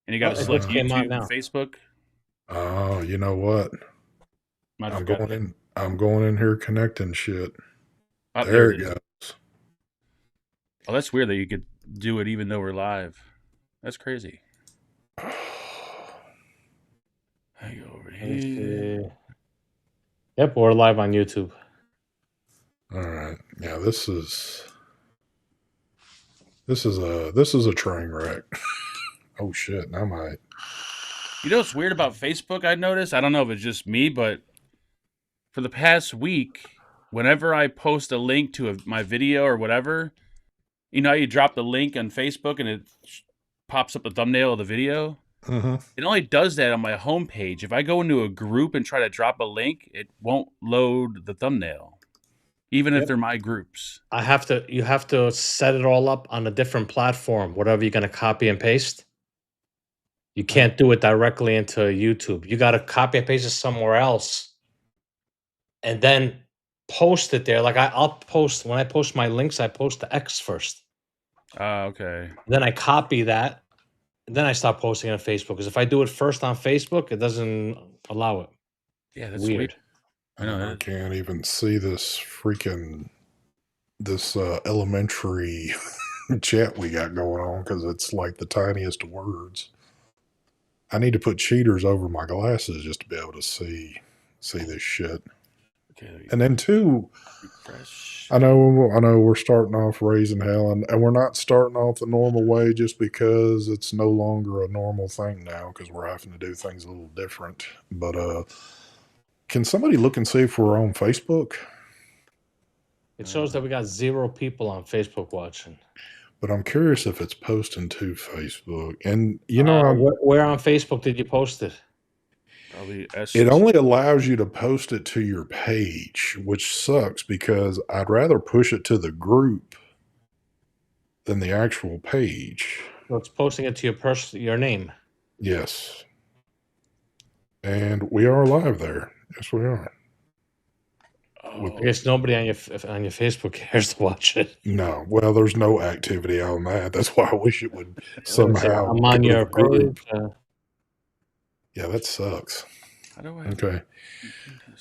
and you got to It just select came on YouTube and now. Facebook. Oh, you know what? Might have I'm forgot going that. in. I'm going in here connecting shit. Oh, there There it it is. goes. Oh, that's weird that you could do it even though we're live. That's crazy. I go over Let me here. see. Yep, we're live on YouTube. All right. Yeah, this is a train wreck. Oh shit! I might. You know what's weird about Facebook? I noticed. I don't know if it's just me, but for the past week, whenever I post a link to my video or whatever, you know, how you drop the link on Facebook and it pops up the thumbnail of the video. Mm-hmm. It only does that on my homepage. If I go into a group and try to drop a link, it won't load the thumbnail, even if Yep. they're my groups. You have to set it all up on a different platform, whatever you're gonna copy and paste. You can't do it directly into YouTube. You gotta copy and paste it somewhere else and then post it there. Like I'll post when I post my links, I post the X first. Ah, okay. Then I copy that, and then I start posting it on Facebook. Because if I do it first on Facebook, it doesn't allow it. Yeah, that's weird. Weird. I know. I can't even see this elementary chat we got going on because it's like the tiniest of words. I need to put cheaters over my glasses just to be able to see this shit. Okay, there you And then two, refresh. I know we're starting off raising hell, and we're not starting off the normal way just because it's no longer a normal thing now because we're having to do things a little different. But can somebody look and see if we're on Facebook? It shows that we got 0 people on Facebook watching. But I'm curious if it's posting to Facebook. And you know, Where on Facebook did you post it? Probably it only allows you to post it to your page, which sucks because I'd rather push it to the group than the actual page. So it's posting it to your name. Yes. And we are live there. Yes, we are. Oh, I guess nobody on your Facebook cares to watch it. No, well, there's no activity on that. That's why I wish it would somehow I'm go on to your the group. page. Yeah, that sucks. how do I? Okay.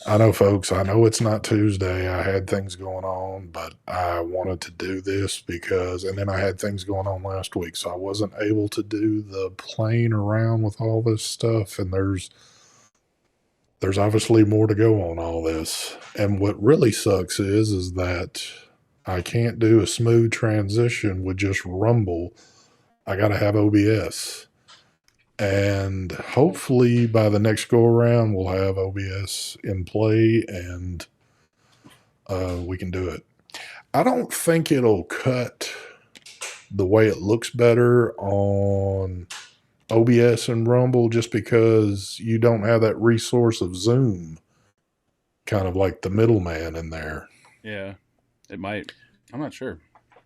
I know, folks. I know it's not Tuesday. I had things going on, but I wanted to do this because, and then I had things going on last week, so I wasn't able to do the playing around with all this stuff. And there's obviously more to go on all this. And what really sucks is that I can't do a smooth transition with just Rumble. I got to have OBS. And hopefully by the next go around, we'll have OBS in play and we can do it. I don't think it'll cut the way it looks better on OBS and Rumble just because you don't have that resource of Zoom, kind of like the middleman in there. Yeah, it might. I'm not sure.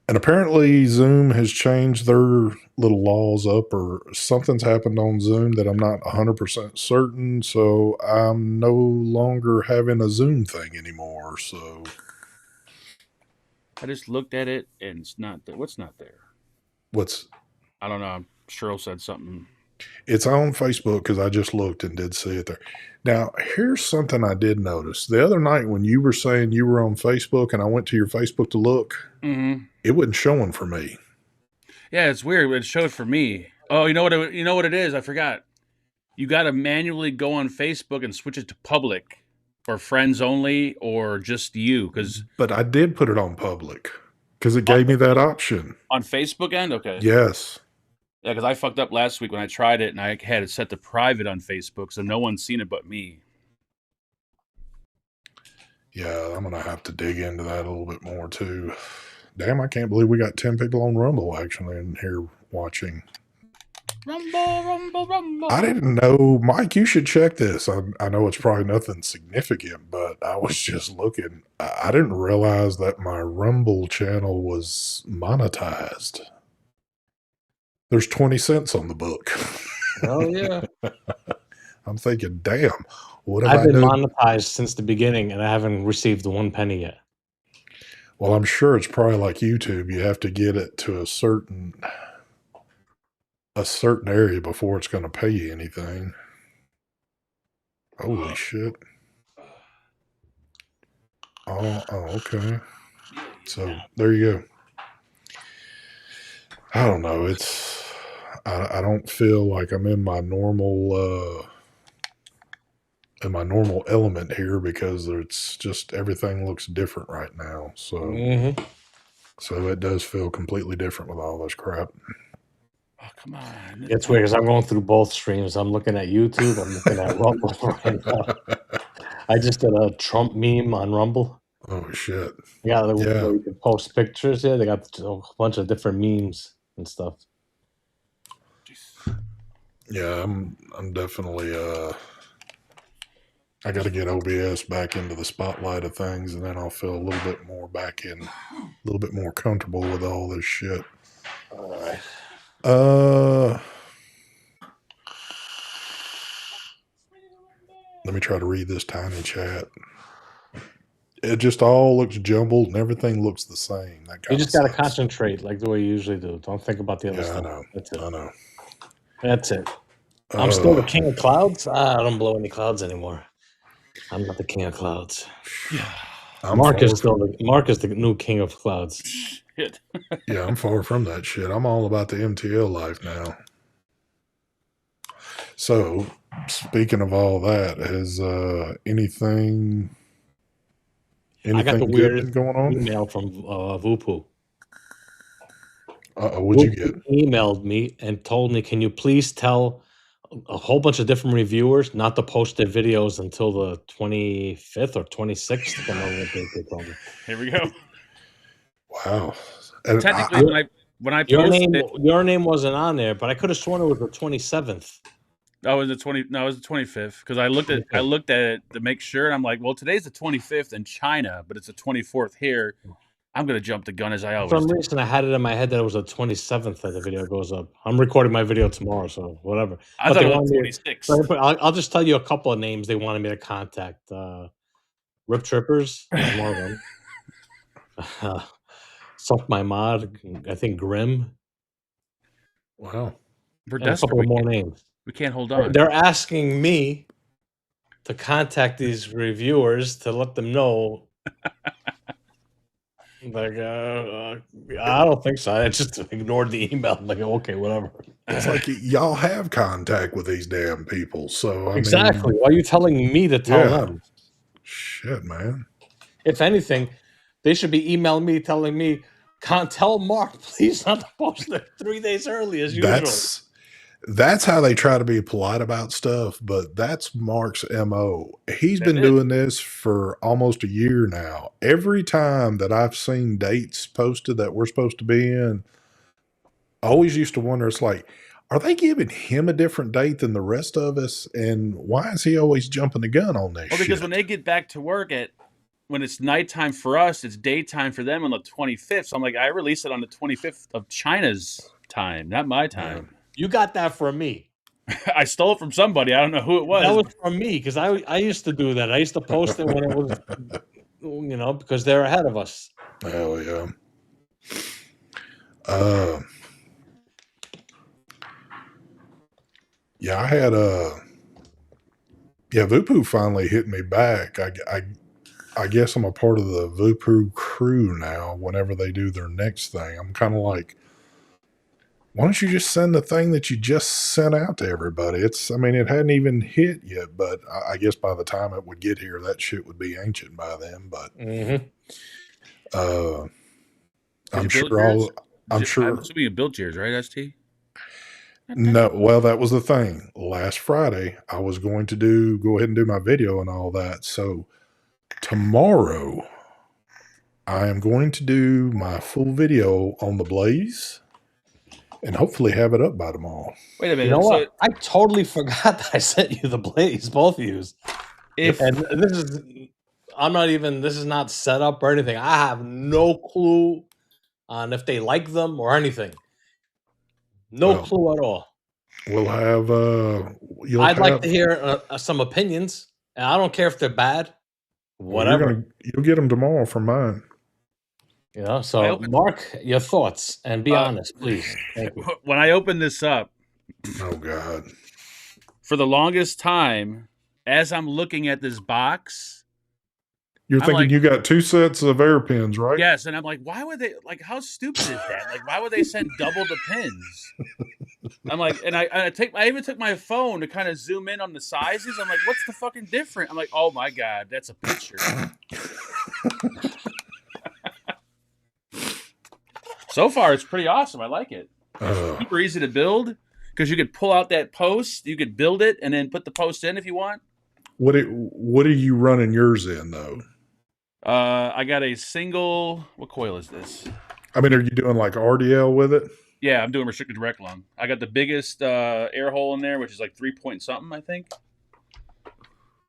And apparently Zoom has changed their little laws up or something's happened on Zoom that I'm not 100% certain. So I'm no longer having a Zoom thing anymore. So I just looked at it and it's not there. What's not there? I don't know. I'm sure said something. It's on Facebook because I just looked and did see it there. Now, here's something I did notice. The other night when you were saying you were on Facebook and I went to your Facebook to look, it wasn't showing for me. Yeah, it's weird. It showed for me. Oh, you know what it is? I forgot. You got to manually go on Facebook and switch it to public or friends only or just you. But I did put it on public because it gave me that option. On Facebook end? Okay. Yes. Yeah, because I fucked up last week when I tried it and I had it set to private on Facebook, so no one's seen it but me. Yeah, I'm going to have to dig into that a little bit more too. Damn, I can't believe we got 10 people on Rumble actually in here watching. Rumble. I didn't know, Mike, you should check this. I know it's probably nothing significant, but I was just looking. I didn't realize that my Rumble channel was monetized. There's 20 cents on the book. Oh, yeah. I'm thinking, damn, what have I've been done? monetized since the beginning and I haven't received 1 penny yet. Well, I'm sure it's probably like YouTube. You have to get it to a certain a certain area before it's going to pay you anything. Holy shit. Oh, okay. So there you go. I don't know. I don't feel like I'm in my normal element here because it's just everything looks different right now. So so it does feel completely different with all this crap. Oh, come on. It's weird because I'm going through both streams. I'm looking at YouTube. I'm looking at Rumble right now. I just did a Trump meme on Rumble. Oh shit! Yeah, Yeah. where you can post pictures. Yeah, they got a bunch of different memes and stuff. Yeah, I'm definitely I got to get OBS back into the spotlight of things, and then I'll feel a little bit more a little bit more comfortable with all this shit. All right. Let me try to read this tiny chat. It just all looks jumbled and everything looks the same. That You kind just got to concentrate like the way you usually do. Don't think about the other stuff. I know. That's it. I know. That's it. I'm still the king of clouds. I don't blow any clouds anymore. I'm not the king of clouds. Yeah. Mark is the new king of clouds. Shit. Yeah, I'm far from that shit. I'm all about the MTL life now. So, speaking of all that, has anything I got the good weirdest going on? email from Vupu. What'd you get? Emailed me and told me, can you please tell a whole bunch of different reviewers not to post their videos until the 25th or 26th. I don't know what they told me. Here we go. Wow. Technically, when I posted your name wasn't on there, but I could have sworn it was the 27th. Oh, it was the 25th because I looked at it to make sure, and I'm like, well, today's the 25th in China, but it's the 24th here. I'm gonna jump the gun as I always do. For some reason, I had it in my head that it was the 27th that the video goes up. I'm recording my video tomorrow, so whatever. I thought it was the 26th. I'll just tell you a couple of names they wanted me to contact. Rip Trippers is one of them. Suck My Mod, I think Grim. Wow. We're and a couple of more names. We can't hold on. They're asking me to contact these reviewers to let them know. Like, I don't think so. I just ignored the email. I'm like, okay, whatever. It's like y'all have contact with these damn people. So, I exactly. mean, why are you telling me to tell them? Shit, man. If anything, they should be emailing me telling me, can't tell Mark, please not to post it 3 days early as usual. That's how they try to be polite about stuff, but that's Mark's MO. He's been doing this for almost a year now. Every time that I've seen dates posted that we're supposed to be in, I always used to wonder, it's like, are they giving him a different date than the rest of us? And why is he always jumping the gun on this shit? Because when they get back to work when it's nighttime for us, it's daytime for them on the 25th. So I'm like, I released it on the 25th of China's time, not my time. You got that from me. I stole it from somebody. I don't know who it was. That was from me because I used to do that. I used to post it when it was, because they're ahead of us. Hell yeah. Yeah, I had Vupu finally hit me back. I guess I'm a part of the Vupu crew now. Whenever they do their next thing, I'm kind of like, why don't you just send the thing that you just sent out to everybody? It hadn't even hit yet, but I guess by the time it would get here, that shit would be ancient by then. But I'm sure you built yours, right, ST? No, well, that was the thing. Last Friday, I was going to go ahead and do my video and all that. So tomorrow, I am going to do my full video on the Blaze and hopefully have it up by tomorrow. Wait a minute. You know what? I totally forgot that I sent you the Blaze, both of you. And this is not set up or anything. I have no clue on if they like them or anything. No clue at all. We'll have I'd like to hear some opinions. And I don't care if they're bad. Whatever. You'll get them tomorrow from mine. So Mark, your thoughts and be honest, please. Thank you. When I opened this up, Oh God. For the longest time, as I'm looking at this box, You're I'm thinking like, you got 2 sets of air pins, right? yes, and I'm like, why would they like how stupid is that? Like, why would they send double the pins? I'm like, and I even took my phone to kind of zoom in on the sizes. I'm like, what's the fucking difference? I'm like, oh my god, that's a picture. So far, it's pretty awesome. I like it. It's super easy to build because you could pull out that post, you could build it, and then put the post in if you want. What are you running yours in though? I got a single. What coil is this? I mean, are you doing like RDL with it? Yeah, I'm doing restricted direct lung. I got the biggest air hole in there, which is like 3 point something, I think.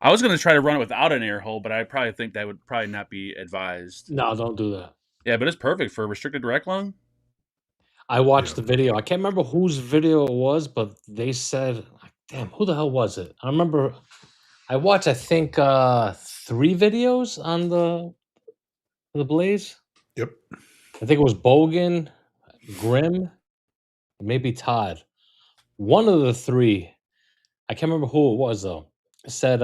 I was going to try to run it without an air hole, but I probably think that would probably not be advised. No, don't do that. Yeah, but it's perfect for restricted direct lung. I watched Yeah. the video. I can't remember whose video it was, but they said, damn, who the hell was it? I remember I watched, I think, 3 videos on the Blaze. Yep. I think it was Bogan, Grim, maybe Todd. One of the 3, I can't remember who it was though, said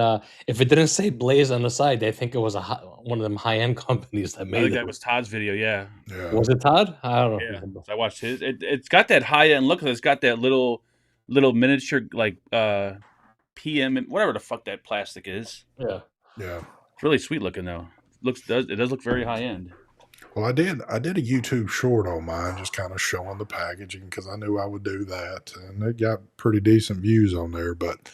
if it didn't say Blaze on the side, they think it was one of them high-end companies that I made think it. that was Todd's video. Yeah, Yeah. Was it Todd? I don't yeah. remember. So I watched his. It's got that high end look. It's got that little miniature like PM and whatever the fuck that plastic is. Yeah. Yeah. It's really sweet looking though. It does look very high end. Well, I did a YouTube short on mine, just kind of showing the packaging because I knew I would do that, and it got pretty decent views on there. But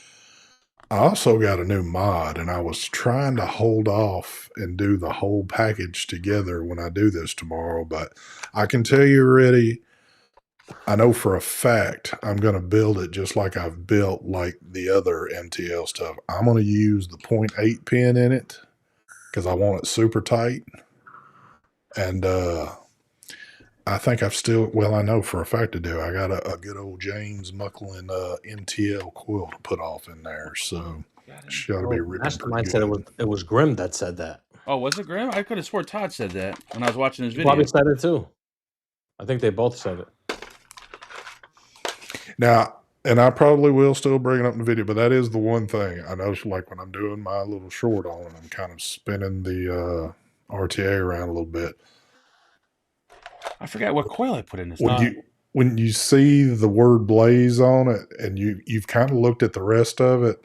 I also got a new mod, and I was trying to hold off and do the whole package together when I do this tomorrow. But I can tell you already, I know for a fact I'm going to build it just like I've built like the other MTL stuff. I'm going to use the 0.8 pin in it because I want it super tight. And I think I know for a fact to do. I got a good old James Mucklin NTL coil to put off in there. So should be ripping Mastermind pretty said good. it was Grim that said that. Oh, was it Graham? I could have swore Todd said that when I was watching his He video. probably said it too. I think they both said it. Now, and I probably will still bring it up in the video, but that is the one thing I notice, like when I'm doing my little short on it, I'm kind of spinning the RTA around a little bit. I forgot what coil I put in this. When you see the word Blaze on it and you've kind of looked at the rest of it,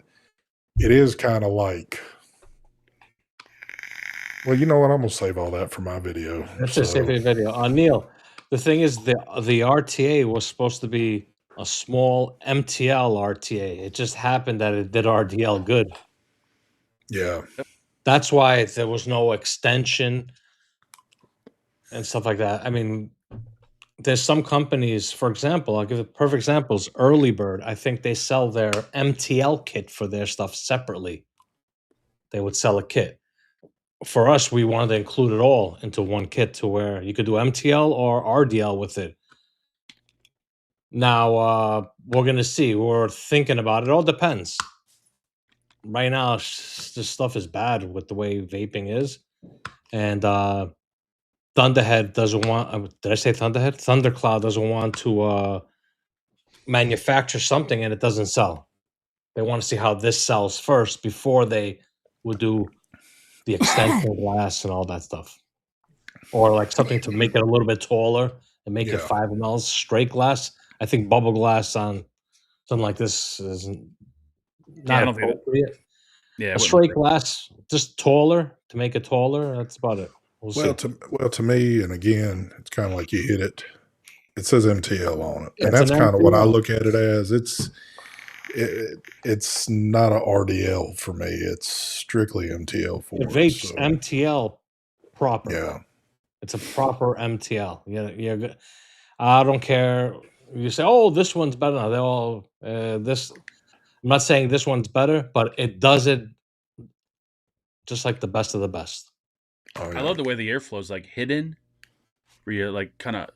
it is kind of like, well, you know what? I'm gonna save all that for my video. That's just save a video. Neil, the thing is the RTA was supposed to be a small MTL RTA. It just happened that it did RDL good. Yeah. That's why there was no extension and stuff like that. I mean, there's some companies, for example, I'll give a perfect examples. Early Bird, I think they sell their MTL kit for their stuff separately. They would sell a kit. For us, we wanted to include it all into one kit to where you could do MTL or RDL with it. Now, we're going to see. We're thinking about it. It all depends. Right now, this stuff is bad with the way vaping is. And Thunderhead doesn't want, did I say Thunderhead? Thundercloud doesn't want to manufacture something and it doesn't sell. They want to see how this sells first before they would do the extension glass and all that stuff. Or like something to make it a little bit taller and make it 5 mils straight glass. I think bubble glass on something like this is not appropriate. Yeah, a straight glass, just taller to make it taller. That's about it. Well, to me, and again, it's kind of like you hit it. It says MTL on it, Yeah, and that's kind of what I look at it as. It's not a RDL for me. It's strictly MTL for it. Vapes MTL proper. Yeah, it's a proper MTL. Yeah. I don't care. You say, "Oh, this one's better." No, they're all this. I'm not saying this one's better, but it does it just like the best of the best. Oh, yeah. I love the way the airflow is like hidden, where you like kind of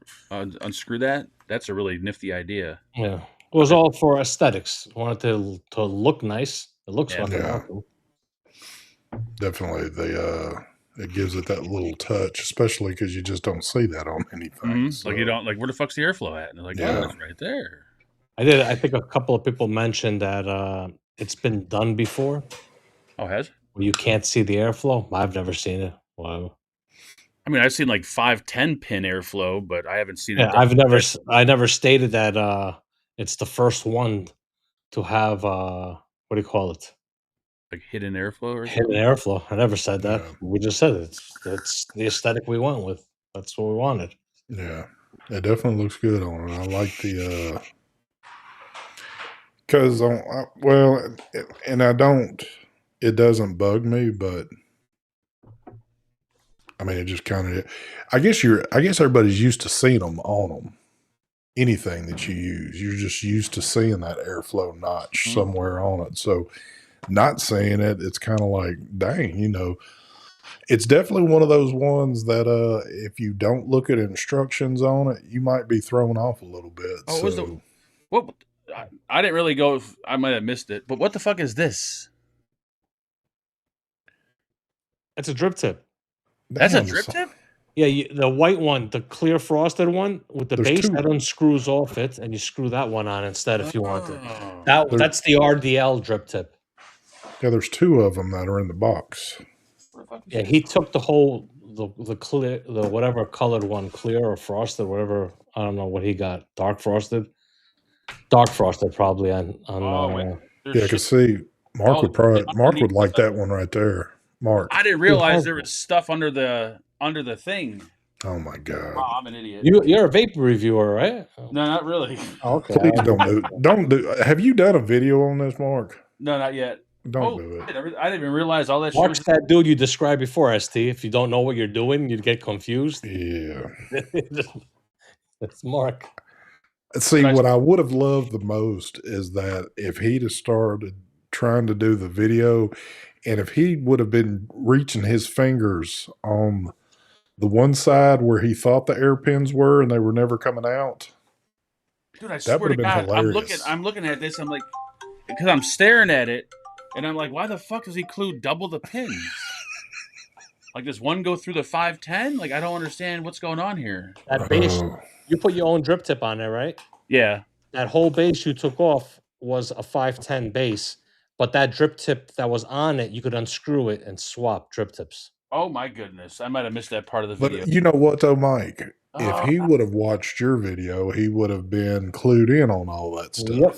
unscrew that. That's a really nifty idea. Yeah, it was all for aesthetics. Wanted to look nice. It looks fucking awesome. Definitely, it gives it that little touch, especially because you just don't see that on many things. Like you don't like where the fuck's the airflow at? And they're like, oh, it's right there. I did. I think a couple of people mentioned that it's been done before, Oh, has? where you can't see the airflow. I've never seen it. Wow. I mean, I've seen like 5-10 pin airflow, but I haven't seen it Yeah, done. I never stated that it's the first one to have what do you call it? Like hidden airflow or Hidden something. airflow. I never said that. Yeah. We just said it's the aesthetic we went with. That's what we wanted. Yeah, it definitely looks good on it. I like the because well, and I don't. It doesn't bug me, but I mean, it just kind of. I guess everybody's used to seeing them on them. Anything that you use, you're just used to seeing that airflow notch Mhm. somewhere on it. So, not seeing it, it's kind of like, dang, it's definitely one of those ones that if you don't look at instructions on it, you might be thrown off a little bit. Oh, what was the what? I didn't really go. I might have missed it, but what the fuck is this? It's a drip tip. That's a damn, drip tip? Yeah, the white one, the clear frosted one with the There's base two. that unscrews off it, and you screw that one on instead if you want it. Oh. That's the RDL drip tip. Yeah, there's two of them that are in the box. Where the fuck is Yeah, this? he took the clear, the whatever colored one, clear or frosted, whatever. I don't know what he got. Dark frosted probably on. Oh wait, there's Yeah, shit. because see, Mark Oh, would underneath like the- that one right there. Mark. I didn't realize there was stuff under the thing. Oh my God. Wow, I'm an idiot. You're a vape reviewer, right? No, not really. Oh, okay. Please don't do. Have you done a video on this, Mark? No, not yet. Don't do it. Shit, I didn't even realize all that shit. Mark's that dude you described before, ST. If you don't know what you're doing, you'd get confused. Yeah. That's Mark. See, what I would have loved the most is that if he'd have started trying to do the video, and if he would have been reaching his fingers on the one side where he thought the air pins were and they were never coming out. Dude, I swear to been God, hilarious. I'm looking at this. I'm like, because I'm staring at it, and I'm like, why the fuck does he include double the pins? Like, does one go through the 510? Like, I don't understand what's going on here. That base, you put your own drip tip on there, right? Yeah. That whole base you took off was a 510 base, but that drip tip that was on it, you could unscrew it and swap drip tips. Oh my goodness, I might have missed that part of the video. But you know what, though, Mike? If he would have watched your video, he would have been clued in on all that stuff. Yep.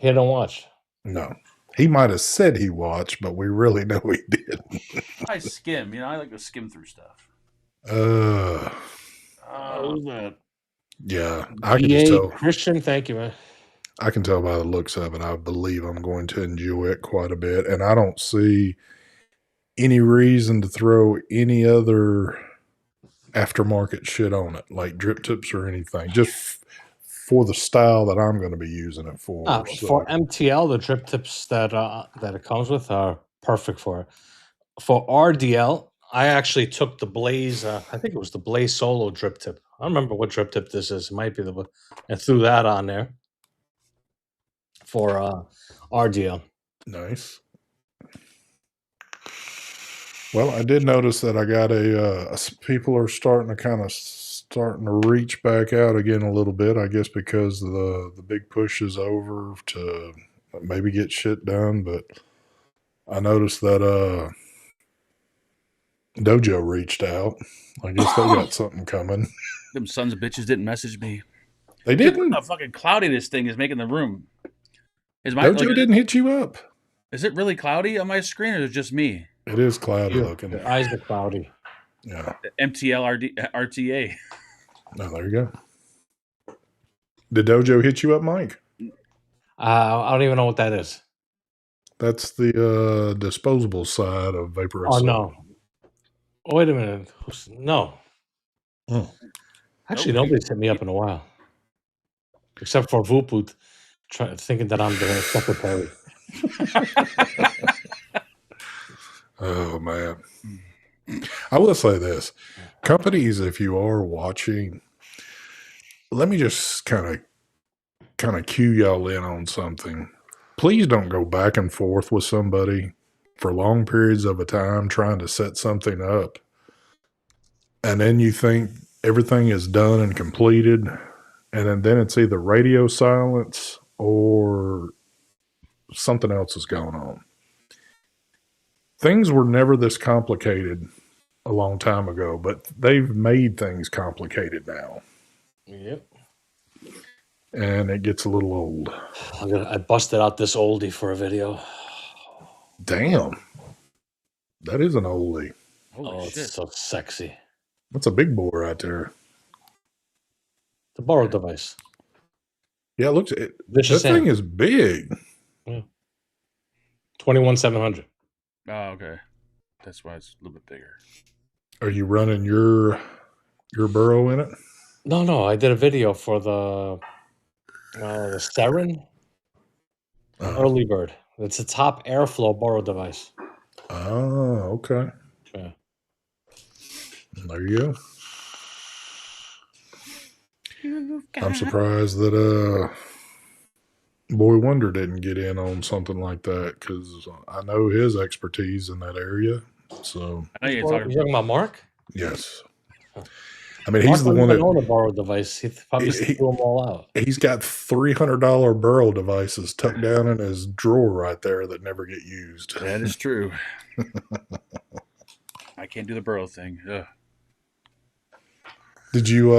He didn't watch. No. He might have said he watched, but we really know he didn't. I skim. I like to skim through stuff. Who's that? Yeah, I can just tell. Christian, thank you, man. I can tell by the looks of it. I believe I'm going to enjoy it quite a bit, and I don't see any reason to throw any other aftermarket shit on it, like drip tips or anything, just for the style that I'm going to be using it for. For MTL, the drip tips that it comes with are perfect for it. For RDL, I actually took the Blaze. I think it was the Blaze Solo drip tip. I don't remember what drip tip this is. It might be and threw that on there for RDL. Nice. Well, I did notice that I got people are starting to reach back out again a little bit, I guess because the big push is over to maybe get shit done. But I noticed that Dojo reached out. I guess they got something coming. Them sons of bitches didn't message me. They didn't? How fucking cloudy this thing is making the room. Dojo didn't hit you up. Is it really cloudy on my screen, or is it just me? It is cloudy looking. Your eyes are cloudy. Yeah. MTL RTA. Oh, there you go. Did Dojo hit you up, Mike? I don't even know what that is. That's the disposable side of vapor. Oh, no. Oh, wait a minute. No. Actually, nobody's hit me up in a while. Except for Vuput thinking that I'm the secretary. Oh, man. I will say this. Companies, if you are watching, let me just kind of cue y'all in on something. Please don't go back and forth with somebody for long periods of a time trying to set something up. And then you think everything is done and completed. and then it's either radio silence or something else is going on. Things were never this complicated a long time ago, but they've made things complicated now. Yep. And it gets a little old. I busted out this oldie for a video. Damn. That is an oldie. Holy shit. It's so sexy. That's a big boy right there. The borrowed device. Yeah, it looks it. Vicious That thing is big. 21,700. Oh, okay. That's why it's a little bit bigger. Are you running your burrow in it? No. I did a video for the Seren Early Bird. It's a top airflow borrow device. Oh, okay. Yeah. There you go. I'm surprised that Boy Wonder didn't get in on something like that because I know his expertise in that area. So I know you're talking about Mark? Yes. I mean, he's Mark the one that own a borrow device. He probably threw them all out. He's got $300 burrow devices tucked down in his drawer right there that never get used. That is true. I can't do the burrow thing. Ugh. Did you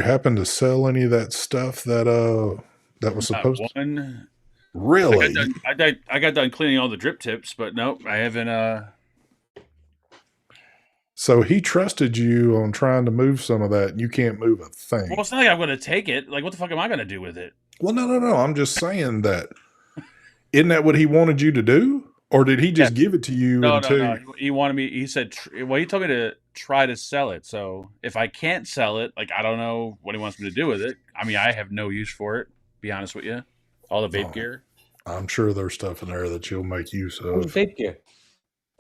happen to sell any of that stuff that was supposed to? One. Really? I got done cleaning all the drip tips, but nope, I haven't. So he trusted you on trying to move some of that, and you can't move a thing. Well, it's not like I'm going to take it. Like, what the fuck am I going to do with it? Well, no. I'm just saying that. Isn't that what he wanted you to do? Or did he just give it to you? No. He wanted me. He said, well, he told me to try to sell it. So if I can't sell it, like, I don't know what he wants me to do with it. I mean, I have no use for it, be honest with you. All the vape gear. I'm sure there's stuff in there that you'll make use of. What's vape gear?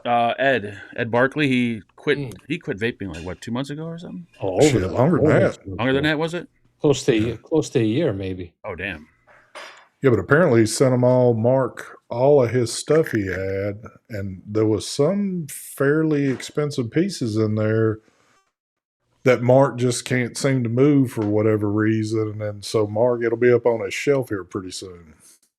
Ed Barkley, he quit vaping like what, 2 months ago or something? Oh, shit, longer than that. Longer than that, was it? Close to a year, maybe. Oh, damn. Yeah, but apparently he sent them Mark all of his stuff he had, and there was some fairly expensive pieces in there that Mark just can't seem to move for whatever reason. And so Mark, it'll be up on his shelf here pretty soon.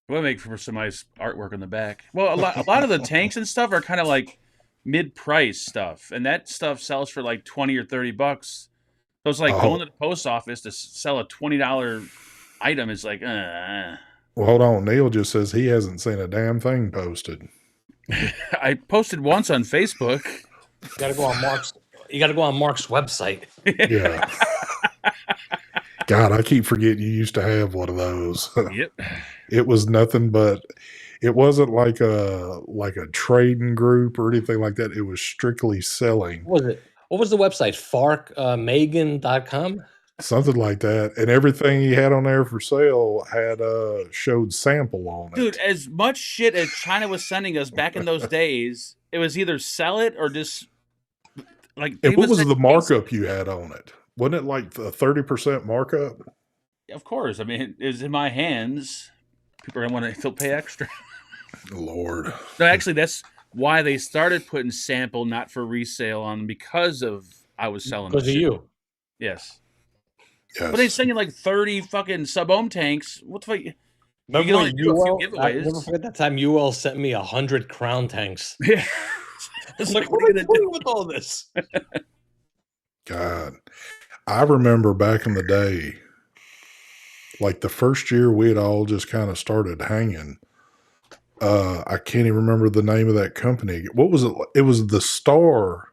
We'll make for some nice artwork in the back. Well, a lot of the tanks and stuff are kind of like mid-price stuff, and that stuff sells for like $20 or $30. So it's like going to the post office to sell a $20 item is like, Well, hold on. Neil just says he hasn't seen a damn thing posted. I posted once on Facebook. You got to go on Mark's website. Yeah. God, I keep forgetting you used to have one of those. Yep. It was nothing but, it wasn't like a trading group or anything like that. It was strictly selling. What was it? What was the website? farkmegan.com? Something like that. And everything he had on there for sale had showed sample on it. Dude, as much shit as China was sending us back in those days, it was either sell it or just like. And what was the markup you had on it? Wasn't it like the 30% markup? Of course. I mean, it was in my hands. People are going to want to pay extra. Lord. No, actually, that's why they started putting sample, not for resale, on because of I was selling. Because of you. Yes. Yes. But they send you like 30 fucking sub-ohm tanks. What the fuck? Remember you can only do a few I giveaways. never forget that time UL sent me 100 crown tanks. Yeah. It's like, what are you doing with all this? God. I remember back in the day, like the first year we had all just kind of started hanging. I can't even remember the name of that company. What was it? It was the Star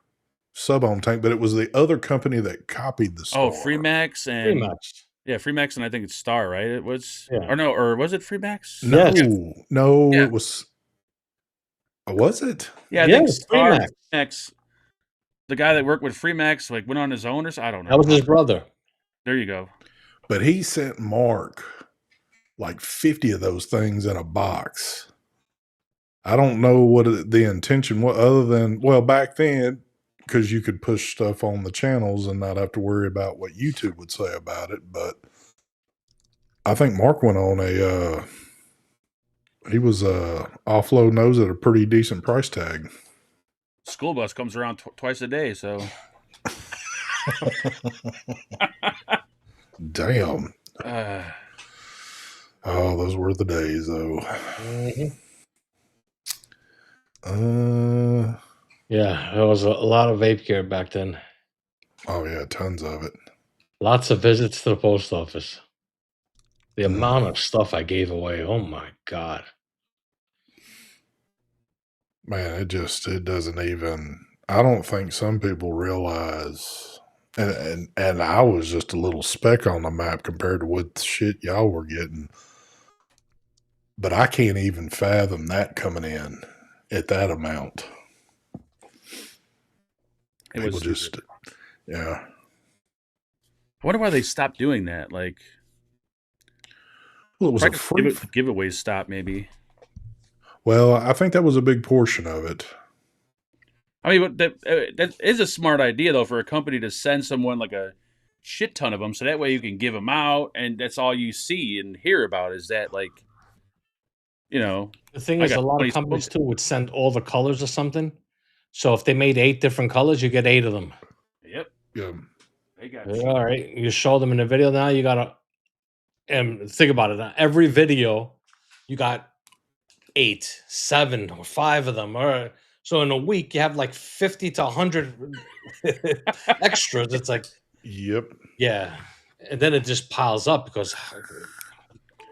sub-ohm tank, but it was the other company that copied the Star. Oh, Freemax and Freemax. Yeah, Freemax, and I think it's Star, right? It was, Yeah. or was it Freemax? No, Yes. no, Yeah. it was. Was it? Yeah, I think Yes, Star, Freemax. Freemax. The guy that worked with Freemax like went on his own, or I don't know. That was his brother. There you go. But he sent Mark like 50 of those things in a box. I don't know what the intention was, other than, well, back then, because you could push stuff on the channels and not have to worry about what YouTube would say about it. But I think Mark went on he was offloading those at a pretty decent price tag. School bus comes around twice a day, so Damn. Oh, those were the days, though. Mhm. Yeah, there was a lot of vape gear back then. Oh yeah, tons of it. Lots of visits to the post office. The Mm. amount of stuff I gave away. Oh my god. Man, it doesn't even. I don't think some people realize. And I was just a little speck on the map compared to what shit y'all were getting. But I can't even fathom that coming in at that amount. It was People stupid. just, yeah. I wonder why they stopped doing that. Like, Well, it was a probably 'cause free. giveaways stopped. Maybe. Well, I think that was a big portion of it. I mean, but that is a smart idea though for a company to send someone like a shit ton of them, so that way you can give them out, and that's all you see and hear about is that like The thing I is, got a lot of 20 companies smokers. too would send all the colors or something. So if they made 8 different colors, you get 8 of them. Yep, Yeah. they got Yeah, cheap. all right. You show them in the video now, you gotta and think about it. Every video, you got 8, 7, or 5 of them. All right. So in a week, you have like 50 to 100 extras. It's like, Yep. yeah. And then it just piles up because what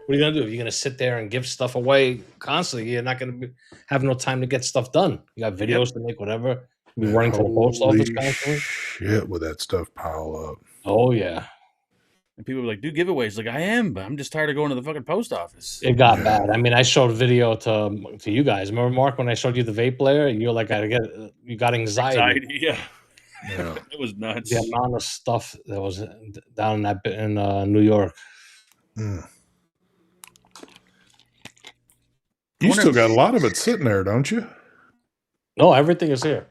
are you gonna do? You're gonna sit there and give stuff away constantly. You're not gonna have no time to get stuff done. You got Yep, videos to make, whatever. Be And running to the post office holy constantly. shit, would that stuff pile up? Oh yeah, and people were like, "Do giveaways." Like I am, but I'm just tired of going to the fucking post office. it got Yeah. bad. I mean, I showed a video to you guys. Remember, Mark, when I showed you the vape player? You're like, I get, you got anxiety. Anxiety, yeah, Yeah. it was The nuts. amount of stuff that was down in that in New York. Mm. I You wonder. still got a lot of it sitting there, don't you? No, everything is here.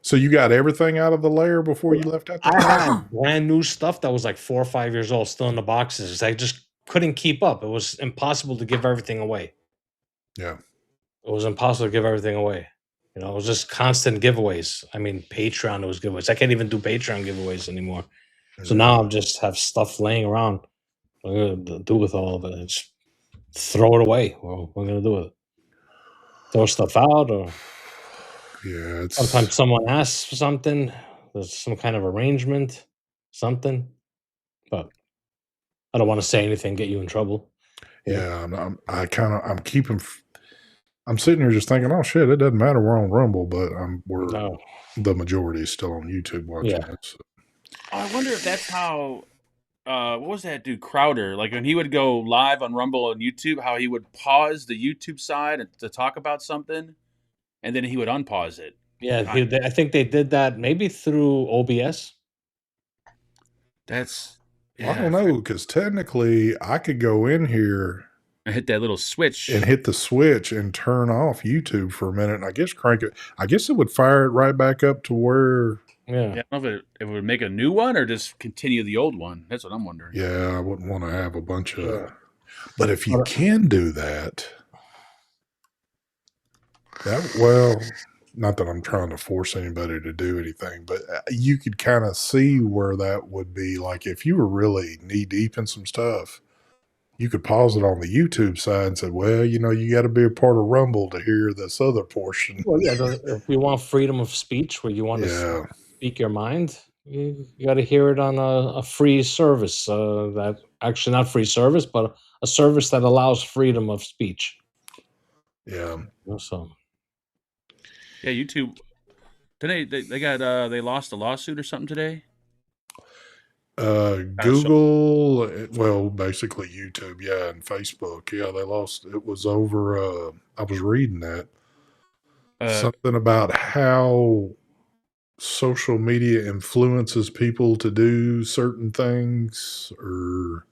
So you got everything out of the layer before you left out I had there? brand new stuff that was like 4 or 5 years old, still in the boxes. I just couldn't keep up. It was impossible to give everything away. Yeah. It was impossible to give everything away. It was just constant giveaways. I mean, Patreon, there was giveaways. I can't even do Patreon giveaways anymore. So Yeah. now I'm just have stuff laying around. What am I gonna do with all of it? Just throw it away. Well, what am I gonna do with it? Throw stuff out, or Yeah, it's sometimes someone asks for something. There's some kind of arrangement, something. But I don't want to say anything, get you in trouble. yeah. I'm keeping. I'm sitting here just thinking, oh shit, it doesn't matter. We're on Rumble, but No, the majority is still on YouTube watching yeah, it. So. I wonder if that's how. What was that dude Crowder? Like when he would go live on Rumble on YouTube, how he would pause the YouTube side to talk about something, and then he would unpause it. yeah. I, I think they did that maybe through OBS. that's I yeah. don't know because technically I could go in here I hit that little switch. and hit the switch and turn off YouTube for a minute. And I guess crank it. I guess it would fire it right back up to where. Yeah, Yeah, I don't know if it would make a new one or just continue the old one. That's what I'm wondering. Yeah, I wouldn't want to have a bunch of. yeah. But if you But, can do that, well, not that I'm trying to force anybody to do anything, but you could kind of see where that would be. Like if you were really knee deep in some stuff, you could pause it on the YouTube side and say, well, you got to be a part of Rumble to hear this other portion. well, yeah. If you want freedom of speech, where you want to Yeah. speak your mind, you got to hear it on a free service. That actually not free service, but a service that allows freedom of speech. Yeah. So Yeah, YouTube. Today they got they lost a lawsuit or something today. Google, well, basically YouTube, yeah, and Facebook, yeah, they lost. It was over. I was reading that something about how social media influences people to do certain things or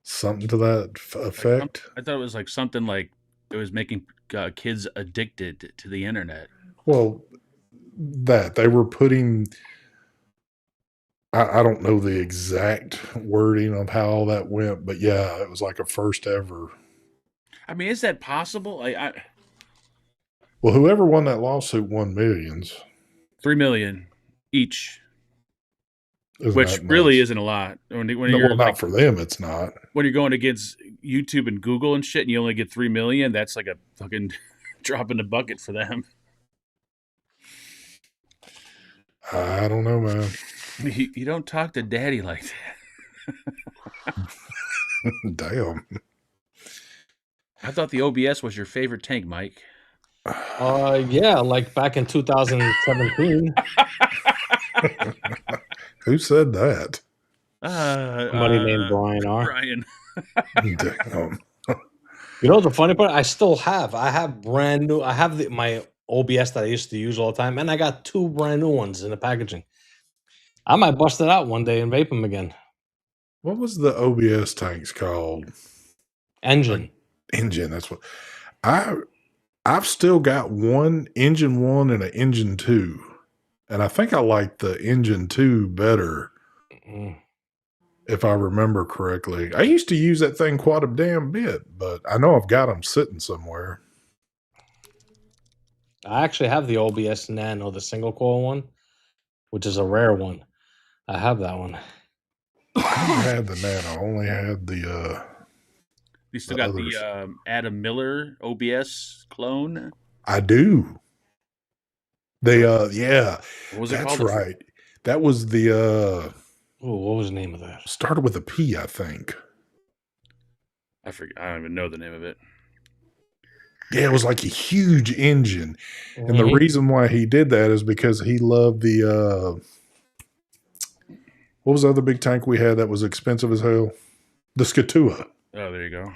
something to that effect. I thought it was like something like it was making kids addicted to the internet. Well, that they were putting. I don't know the exact wording of how all that went, but yeah, it was like a first ever. I mean, is that possible? Well, whoever won that lawsuit won millions. 3 million each. Isn't which that really nuts? isn't a lot. When No, you're well, not for them. It's not. when you're going against YouTube and Google and shit, and you only get 3 million, that's like a fucking drop in the bucket for them. I don't know, man. You don't talk to daddy like that. Damn. I thought the OBS was your favorite tank, Mike. Yeah, like back in 2017. Who said that? Somebody named Brian R. Brian. Damn. You know the funny part? I have brand new. I have my OBS that I used to use all the time, and I got 2 brand new ones in the packaging. I might bust it out one day and vape them again. What was the OBS tanks called? Engine. Engine. That's what I've still got one engine 1 and an engine 2. And I think I like the engine 2 better, if I remember correctly. I used to use that thing quite a damn bit, but I know I've got them sitting somewhere. I actually have the OBS Nano, the single coil one, which is a rare one. I have that one. I never had the Nano. I only had the You still the got others. the Adam Miller OBS clone? I do. They yeah. What was it That's called? right. That was the Oh, what was the name of that? started with a P, I think. I forget. I don't even know the name of it. Yeah, it was like a huge engine. And the Mhm. reason why he did that is because he loved the what was the other big tank we had that was expensive as hell? The Skatua. Oh, there you go.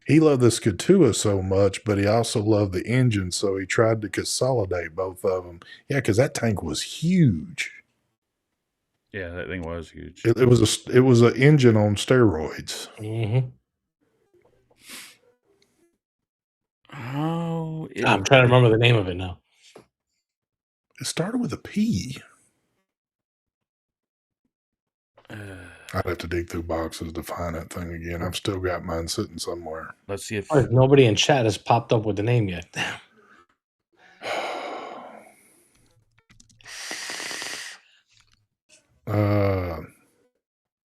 He loved the Skatua so much, but he also loved the engine, so he tried to consolidate both of them. Yeah, because that tank was huge. Yeah, that thing was huge. It was an engine on steroids. Mhm. Oh, I'm trying to remember the name of it now. It started with a P. I'd have to dig through boxes to find that thing again. I've still got mine sitting somewhere. Let's see if Nobody in chat has popped up with the name yet.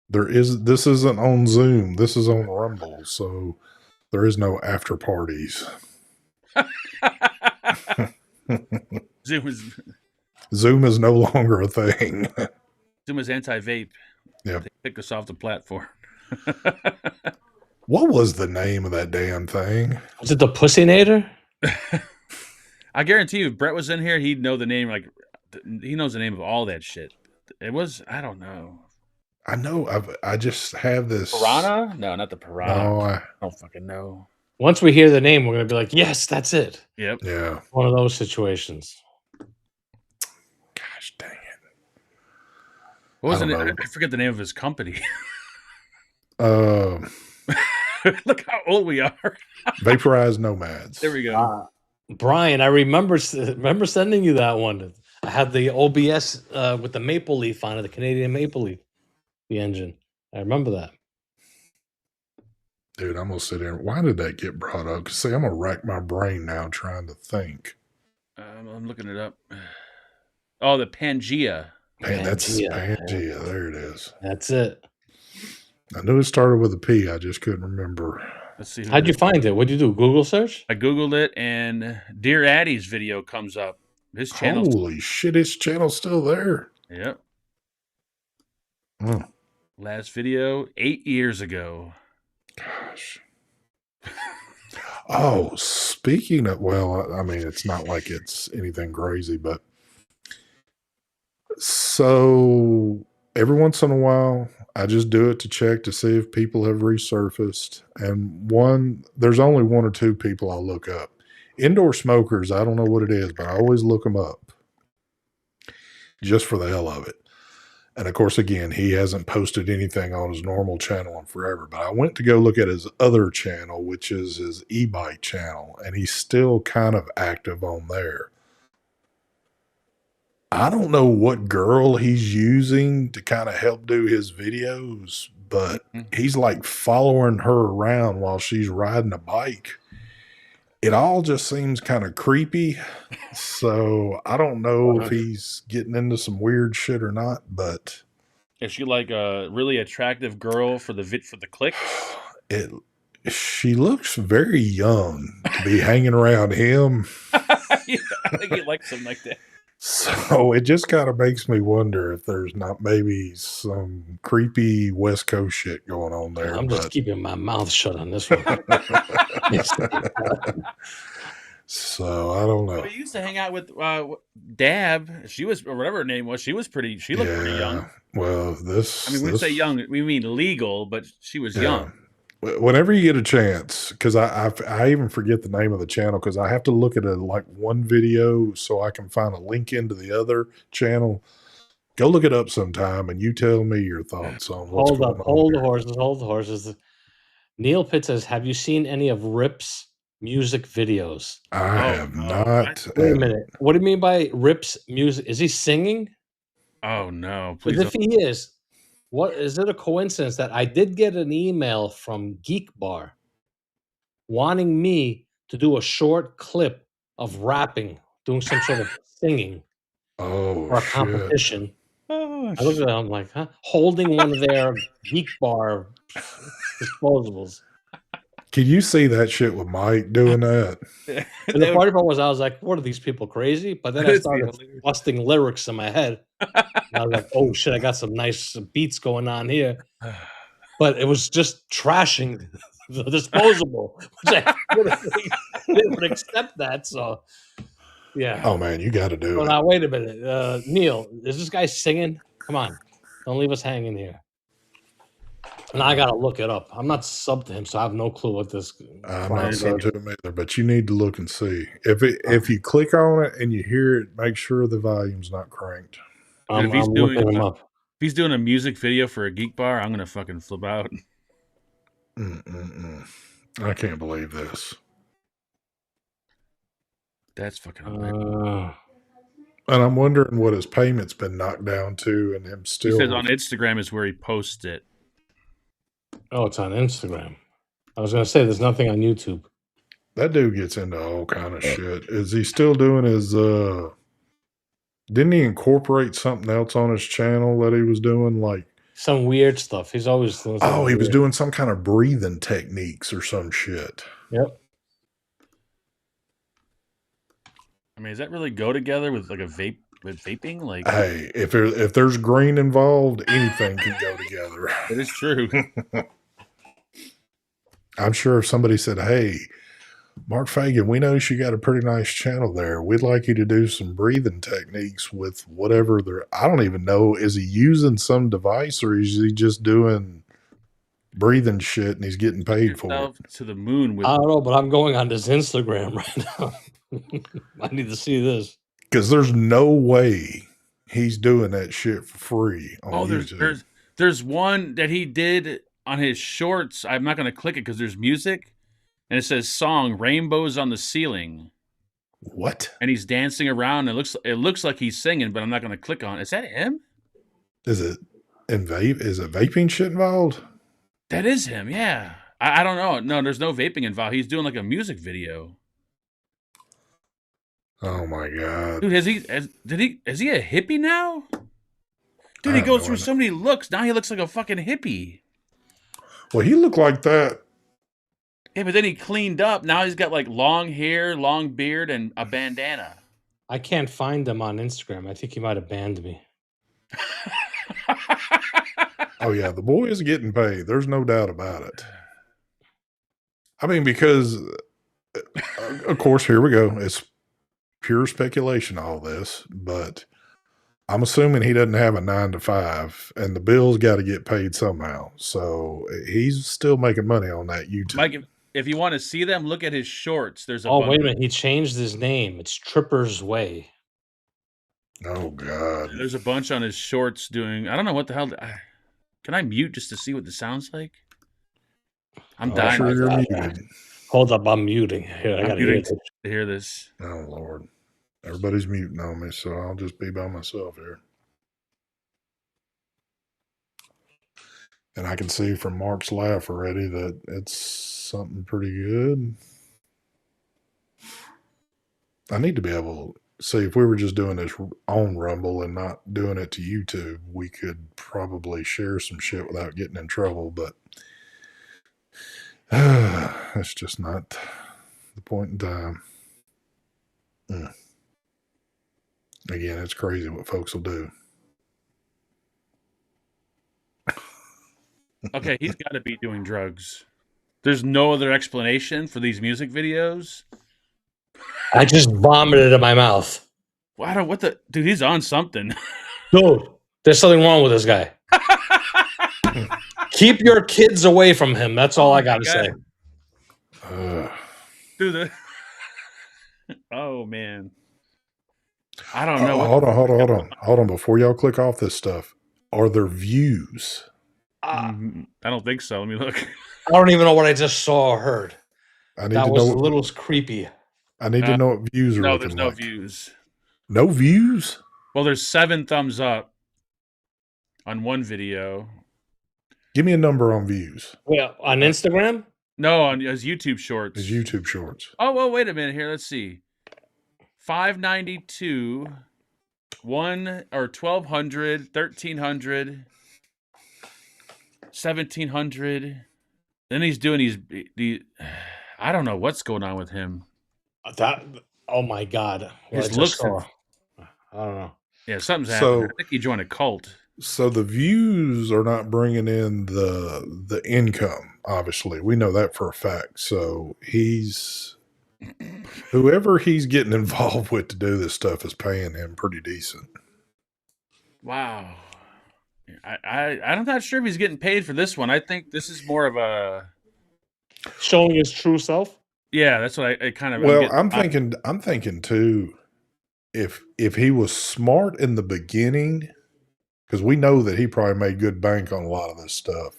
This isn't on Zoom. This is on Rumble, so there is no after parties. Zoom is no longer a thing. Zoom is anti-vape. Yep. They picked us off the platform. What was the name of that damn thing? Was it the Pussinator? I guarantee you, if Brett was in here, he'd know the name. Like, he knows the name of all that shit. It was, I don't know. I know. I just have this Piranha? No, not the Piranha. No, I don't fucking know. Once we hear the name, we're gonna be like, yes, that's it. Yep. Yeah. One of those situations. Gosh dang it. What was it? I forget the name of his company. Look how old we are. Vaporized Nomads. There we go. Brian, I remember sending you that one. I had the OBS with the maple leaf on it, the Canadian maple leaf, the engine. I remember that. Dude, I'm gonna sit here. Why did that get brought up? Because see, I'm gonna rack my brain now trying to think. I'm looking it up. Oh, the Pangea. That's Pangea. There it is. That's it. I knew it started with a P. I just couldn't remember. Let's see. How'd you find it? What'd you do? Google search? I Googled it, and Dear Addy's video comes up. His channel. Holy shit, his channel's still there. Yep. Oh. Last video 8 years ago. Gosh. Oh, speaking of, well, I mean, it's not like it's anything crazy, but so every once in a while, I just do it to check to see if people have resurfaced. And there's only 1 or 2 people I look up. Indoor smokers, I don't know what it is, but I always look them up just for the hell of it. And of course, again, he hasn't posted anything on his normal channel in forever, but I went to go look at his other channel, which is his e-bike channel, and he's still kind of active on there. I don't know what girl he's using to kind of help do his videos, but he's like following her around while she's riding a bike. It all just seems kind of creepy. So I don't know if he's getting into some weird shit or not, but Is she like a really attractive girl for the clicks? She looks very young to be hanging around him. Yeah, I think he likes something like that. So it just kind of makes me wonder if there's not maybe some creepy West Coast shit going on there. I'm just keeping my mouth shut on this one. So I don't know. We used to hang out with Dab. She was, or whatever her name was. She was pretty. She looked pretty young. Well, I mean, when we say young, we mean legal, but she was young. Whenever you get a chance, because I even forget the name of the channel because I have to look at one video so I can find a link into the other channel. Go look it up sometime, and you tell me your thoughts on what's going on. Hold the horses. Neil Pitt says, "Have you seen any of Rip's music videos?" I have not. Wait a minute. What do you mean by Rip's music? Is he singing? Oh no! Please. If he is, what is it a coincidence that I did get an email from Geek Bar wanting me to do a short clip of rapping, doing some sort of singing for a competition? Oh, I looked at it, I'm like, huh? Holding one of their Geek Bar disposables. Can you see that shit with Mike doing that? And the funny part was, I was like, what are these people crazy? But then I started busting lyrics in my head. And I was like, oh shit, I got some nice beats going on here. But it was just trashing the disposable, which I didn't accept that. So, yeah. Oh man, you got to do it. Now, wait a minute. Neil, is this guy singing? Come on. Don't leave us hanging here. And I got to look it up. I'm not subbed to him, so I have no clue what this. I'm not subbed to him either, but you need to look and see. If you click on it and you hear it, make sure the volume's not cranked. If he's doing a music video for a Geek Bar, I'm gonna fucking flip out. I can't believe this. That's fucking hilarious. And I'm wondering what his payment's been knocked down to, and him still. He says on Instagram is where he posts it. Oh, it's on Instagram. I was gonna say there's nothing on YouTube. That dude gets into all kind of shit. Is he still doing his? Didn't he incorporate something else on his channel that he was doing, like some weird stuff? He's always doing. He was doing some kind of breathing techniques or some shit. Yep. I mean, does that really go together with like a vape? With vaping, like, hey, if there's green involved, anything can go together. It is true. I'm sure if somebody said, "Hey, Mark Fagan, we noticed you got a pretty nice channel there. We'd like you to do some breathing techniques with whatever they're." I don't even know. Is he using some device or is he just doing breathing shit and he's getting paid for it? To the moon. I don't know, but I'm going on his Instagram right now. I need to see this. Because there's no way he's doing that shit for free on YouTube. There's one that he did on his shorts. I'm not going to click it because there's music. And it says song Rainbows on the Ceiling. What? And he's dancing around. It looks like he's singing, but I'm not going to click on it. Is that him? Is it vaping shit involved? That is him, yeah. I don't know. No, there's no vaping involved. He's doing like a music video. Oh my god. Dude, is he a hippie now? Dude, he goes through so many looks. Now he looks like a fucking hippie. Well, he looked like that. Yeah, but then he cleaned up. Now he's got like long hair, long beard, and a bandana. I can't find him on Instagram. I think he might have banned me. Oh yeah, the boy is getting paid. There's no doubt about it. I mean, because of course, here we go. It's pure speculation, all this, but I'm assuming he doesn't have a 9 to 5 and the bills got to get paid somehow. So he's still making money on that YouTube. Mike, if you want to see them, look at his shorts. There's wait a minute. He changed his name. It's Tripper's Way. Oh God. There's a bunch on his shorts doing, I don't know what the hell. Can I mute just to see what this sounds like? I'm dying. Sure you're muted. Hold up, I'm muting. Here, I gotta hear this. Oh Lord. Everybody's muting on me, so I'll just be by myself here. And I can see from Mark's laugh already that it's something pretty good. I need to be able, see, if we were just doing this on Rumble and not doing it to YouTube, we could probably share some shit without getting in trouble. But that's just not the point in time. Again, it's crazy what folks will do. Okay, he's got to be doing drugs. There's no other explanation for these music videos. I just vomited in my mouth. What the dude? He's on something. Dude, there's something wrong with this guy. Keep your kids away from him. That's all I got to say. Dude, oh man, I don't know. Hold on. Before y'all click off this stuff, are there views? I don't think so. Let me look. I don't even know what I just saw or heard. I need That to was know. a little creepy. I need to know what views are No, looking there's no like. views. No views? Well, there's 7 thumbs up on one video. Give me a number on views. Well, on Instagram? No, on his YouTube shorts. His YouTube shorts. Oh, well, wait a minute here. Let's see. 592, 1,200, 1,300, 1,700. Then he's doing these. I don't know what's going on with him. Oh my God. His looks. I don't know. Yeah, something's happening. I think he joined a cult. So the views are not bringing in the income. Obviously, we know that for a fact. So whoever he's getting involved with to do this stuff is paying him pretty decent. Wow. I'm not sure if he's getting paid for this one. I think this is more of a showing his true self. Yeah, that's what I kind of. Well, I'm thinking too. If he was smart in the beginning, because we know that he probably made good bank on a lot of this stuff.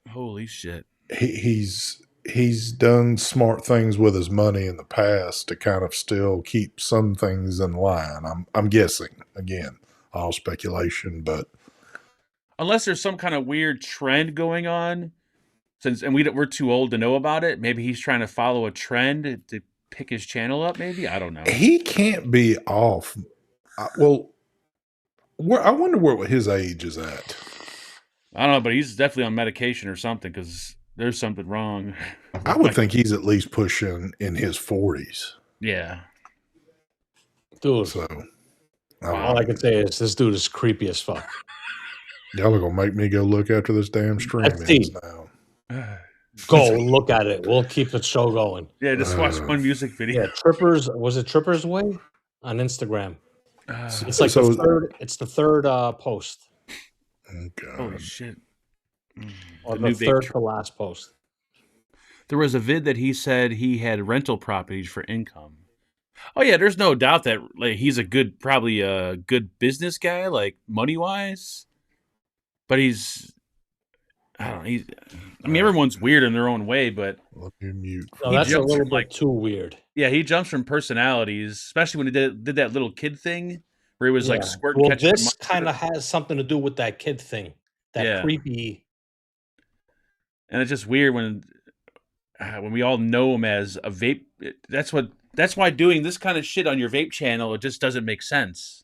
Holy shit! He's done smart things with his money in the past to kind of still keep some things in line. I'm guessing, again, all speculation, but unless there's some kind of weird trend going on, we're too old to know about it. Maybe he's trying to follow a trend to pick his channel up. Maybe, I don't know. He can't be off. I wonder what his age is at. I don't know, but he's definitely on medication or something because there's something wrong. I would think he's at least pushing in his 40s. Yeah. Dude. So, all I can say is this dude is creepy as fuck. Y'all are going to make me go look after this damn stream now. Go look at it. We'll keep the show going. Yeah, just watch one music video. Yeah, Trippers. Was it Trippers Way on Instagram? It's like the third. It's the third post. Okay. Holy shit! Or the third to last post. There was a vid that he said he had rental properties for income. Oh yeah, there's no doubt that he's probably a good business guy, like money wise. But I don't know. I mean, everyone's weird in their own way, but let me mute. No, that's a little bit too weird. Yeah, he jumps from personalities, especially when he did that little kid thing where he was like squirting. Well, this kind of has something to do with that kid thing, that creepy. And it's just weird when we all know him as a vape. That's why doing this kind of shit on your vape channel, it just doesn't make sense.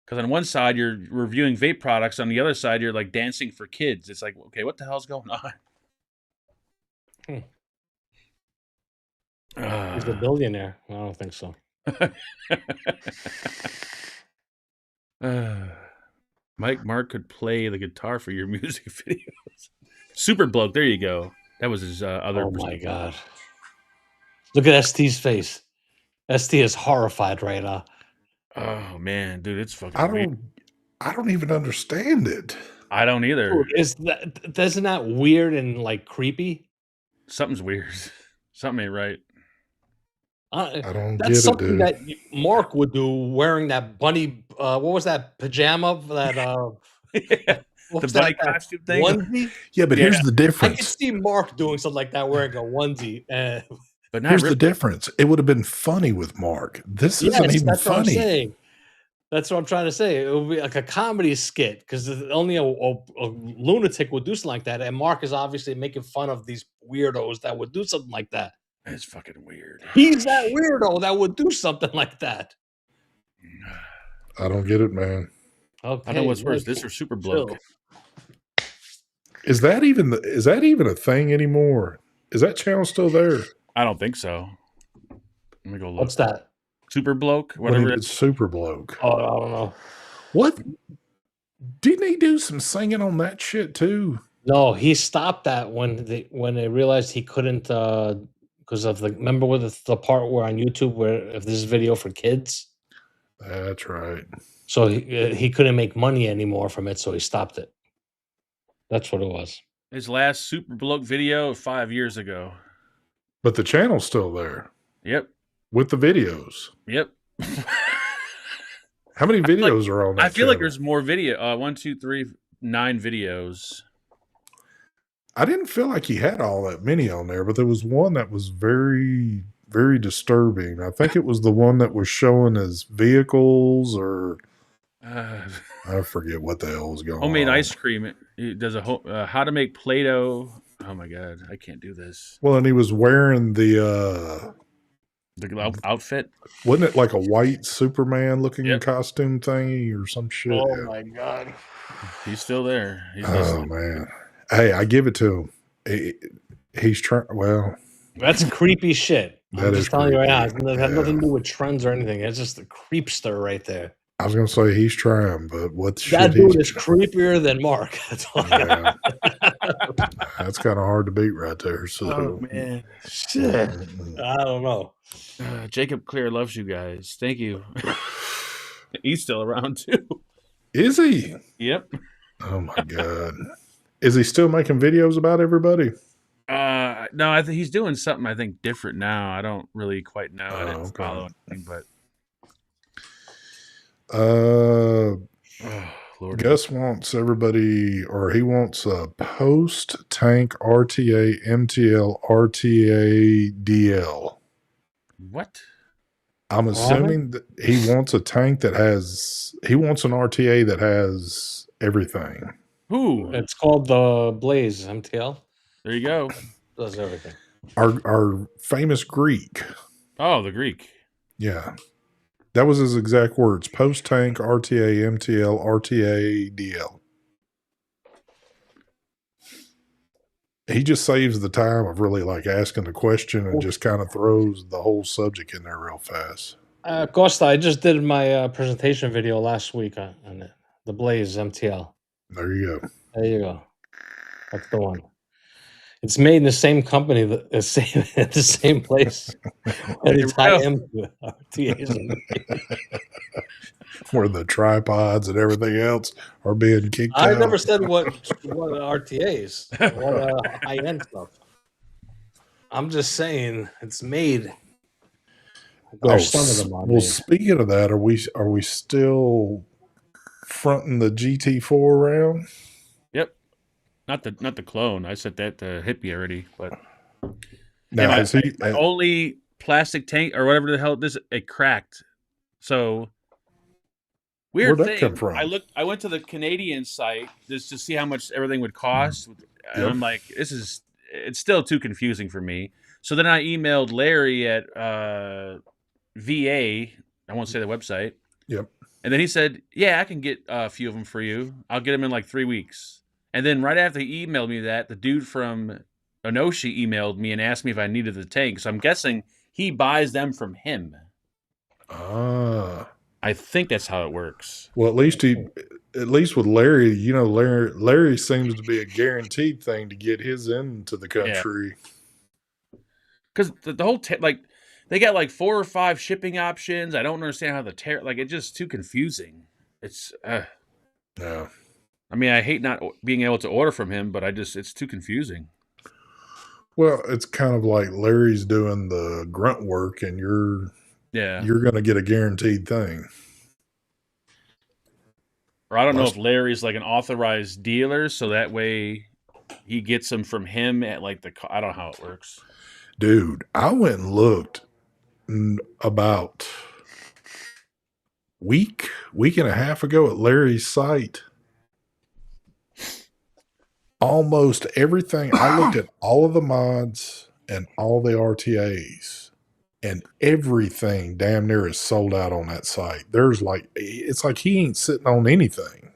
Because on one side you're reviewing vape products, on the other side you're like dancing for kids. It's like, okay, what the hell's going on? He's a billionaire. I don't think so. Mark could play the guitar for your music videos. Super Bloke, there you go. That was his other. Oh my god! Look at ST's face. ST is horrified right now. Oh man, dude, it's fucking. I don't even understand it. I don't either. Dude, isn't that weird and like creepy? Something's weird. Something ain't right. I don't that's get something it, that Mark would do wearing that bunny. What was that pajama? That the bunny costume thing. Onesie? Yeah, but here's the difference. I could see Mark doing something like that wearing a onesie. But here's the difference. It would have been funny with Mark. This isn't even funny. What I'm saying. That's what I'm trying to say. It would be like a comedy skit because only a lunatic would do something like that. And Mark is obviously making fun of these weirdos that would do something like that. It's fucking weird. He's that weirdo that would do something like that. I don't get it, man. Okay, I know what's worse, Mike, this or Super chill. Bloke. Is that even a thing anymore? Is that channel still there? I don't think so. Let me go look. What's that? Super Bloke, When whatever. he did Super Bloke. Oh, I don't know. What? Didn't he do some singing on that shit too? No, he stopped that when they realized he couldn't because of remember with the part where on YouTube where if this is video for kids, That's right. so he couldn't make money anymore from it, so he stopped it. That's what it was. His last Super Bloke video 5 years ago. But the channel's still there Yep. with the videos. Yep. How many videos are on that I feel like channel? there's more video. 1, 2, 3, 9 videos. I didn't feel like he had all that many on there, but there was one that was very, very disturbing. I think it was the one that was showing his vehicles, or I forget what the hell was going on. Homemade ice cream. He does how to make Play-Doh. Oh my god, I can't do this. Well, and he was wearing the outfit. wasn't it like a white Superman looking Yep. costume thingy or some shit? Oh my god, He's still there. He's Oh listening. man. Hey, I give it to him. He's trying. Well, that's creepy shit. That I'm is just telling you right now. creepy. It has nothing to do with trends or anything. It's just the creepster right there. I was gonna say he's trying, but what That shit dude is creepier than Mark. That's all. Yeah. That's kind of hard to beat right there. So, Oh man, Shit. I don't know. Jacob Clear loves you guys. Thank you. He's still around too. Is he? Yep. Oh my god. Is he still making videos about everybody? No, I think he's doing something. I think different now. I don't really quite know. I didn't okay. follow anything, but Lord. Gus wants everybody, or he wants a post tank RTA MTL RTA DL. What? I'm assuming that he wants a tank that has. He wants an RTA that has everything. Who? It's called the Blaze MTL. There you go. Does everything. Our famous Greek. Oh, the Greek. Yeah. That was his exact words. Post tank RTA MTL RTA DL. He just saves the time of really like asking the question and just kind of throws the whole subject in there real fast. Costa, I just did my presentation video last week on it. The Blaze MTL. There you go. There you go. That's the one. It's made in the same company, the same place. And it's high end RTAs. Where the tripods and everything else are being kicked I out. never said what RTAs, what high end stuff. I'm just saying it's made. Where some of them are well, made. speaking of that, are we still fronting the GT4 around? Yep. Not the clone. I said that to Hippie already, but Now, my, is he, my only plastic tank or whatever the hell this it cracked. So weird where'd that thing. come from? I went to the Canadian site just to see how much everything would cost, and Yep. I'm like, it's still too confusing for me. So then I emailed Larry at VA. I won't say the website. Yep. And then he said, "Yeah, I can get a few of them for you. I'll get them in like 3 weeks." And then right after he emailed me that, the dude from Enoshi emailed me and asked me if I needed the tank. So I'm guessing he buys them from him. I think that's how it works. Well, at least with Larry, you know, Larry seems to be a guaranteed thing to get his into the country. Because the whole they got like 4 or 5 shipping options. I don't understand how it's just too confusing. It's Yeah. I mean, I hate not being able to order from him, but it's too confusing. Well, it's kind of like Larry's doing the grunt work, and you're going to get a guaranteed thing. Or I don't know if Larry's like an authorized dealer, so that way he gets them from him at like I don't know how it works. Dude, I went and looked about week and a half ago at Larry's site. Almost everything. I looked at all of the mods, and all the RTAs and everything damn near is sold out on that site. There's like, it's like he ain't sitting on anything.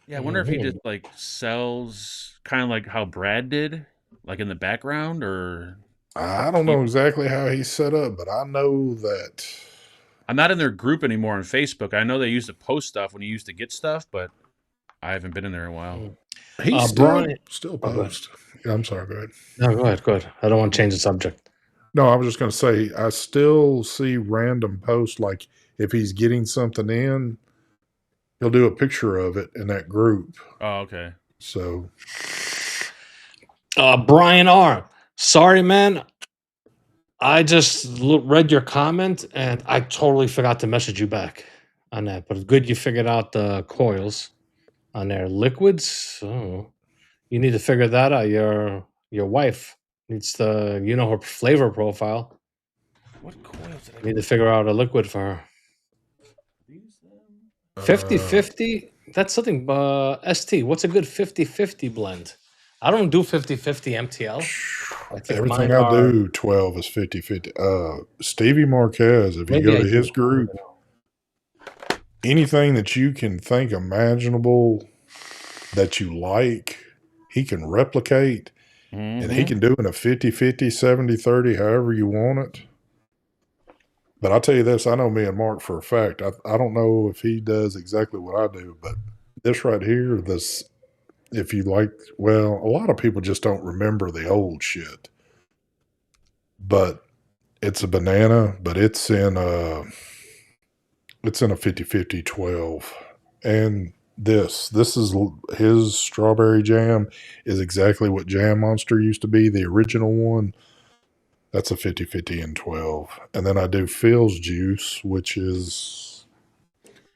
Yeah, I wonder if he just like sells kind of like how Brad did, like in the background, or I don't know exactly how he's set up, but I know that I'm not in their group anymore on Facebook. I know they used to post stuff when you used to get stuff, but I haven't been in there in a while. he Brian, still posts. Yeah, I'm sorry, go ahead. No, go ahead. Go ahead. I don't want to change the subject. No, I was just going to say, I still see random posts like if he's getting something in, he'll do a picture of it in that group. Oh, okay. So, Brian R. Sorry, man. I just read your comment and I totally forgot to message you back on that. But it's good you figured out the coils on there. Liquids. Oh, you need to figure that out. Your wife needs to, her flavor profile. What coils did I You need to figure out a liquid for her. use them? 50-50? That's something. ST, what's a good 50-50 blend? I don't do 50-50 MTL. I think everything mine I are. do, 12 is 50-50. Stevie Marquez, if you Maybe go I to his do. I don't group, even know. anything that you can think imaginable that you like, he can replicate. And he can do it in a 50-50, 70-30, however you want it. But I'll tell you this, I know me and Mark for a fact. I don't know if he does exactly what I do, but this right here, this, if you like, well, a lot of people just don't remember the old shit. But it's a banana, but it's in a 50-50 12. And this is his strawberry jam is exactly what Jam Monster used to be, the original one. That's a 50-50 and 12. And then I do Phil's juice, which is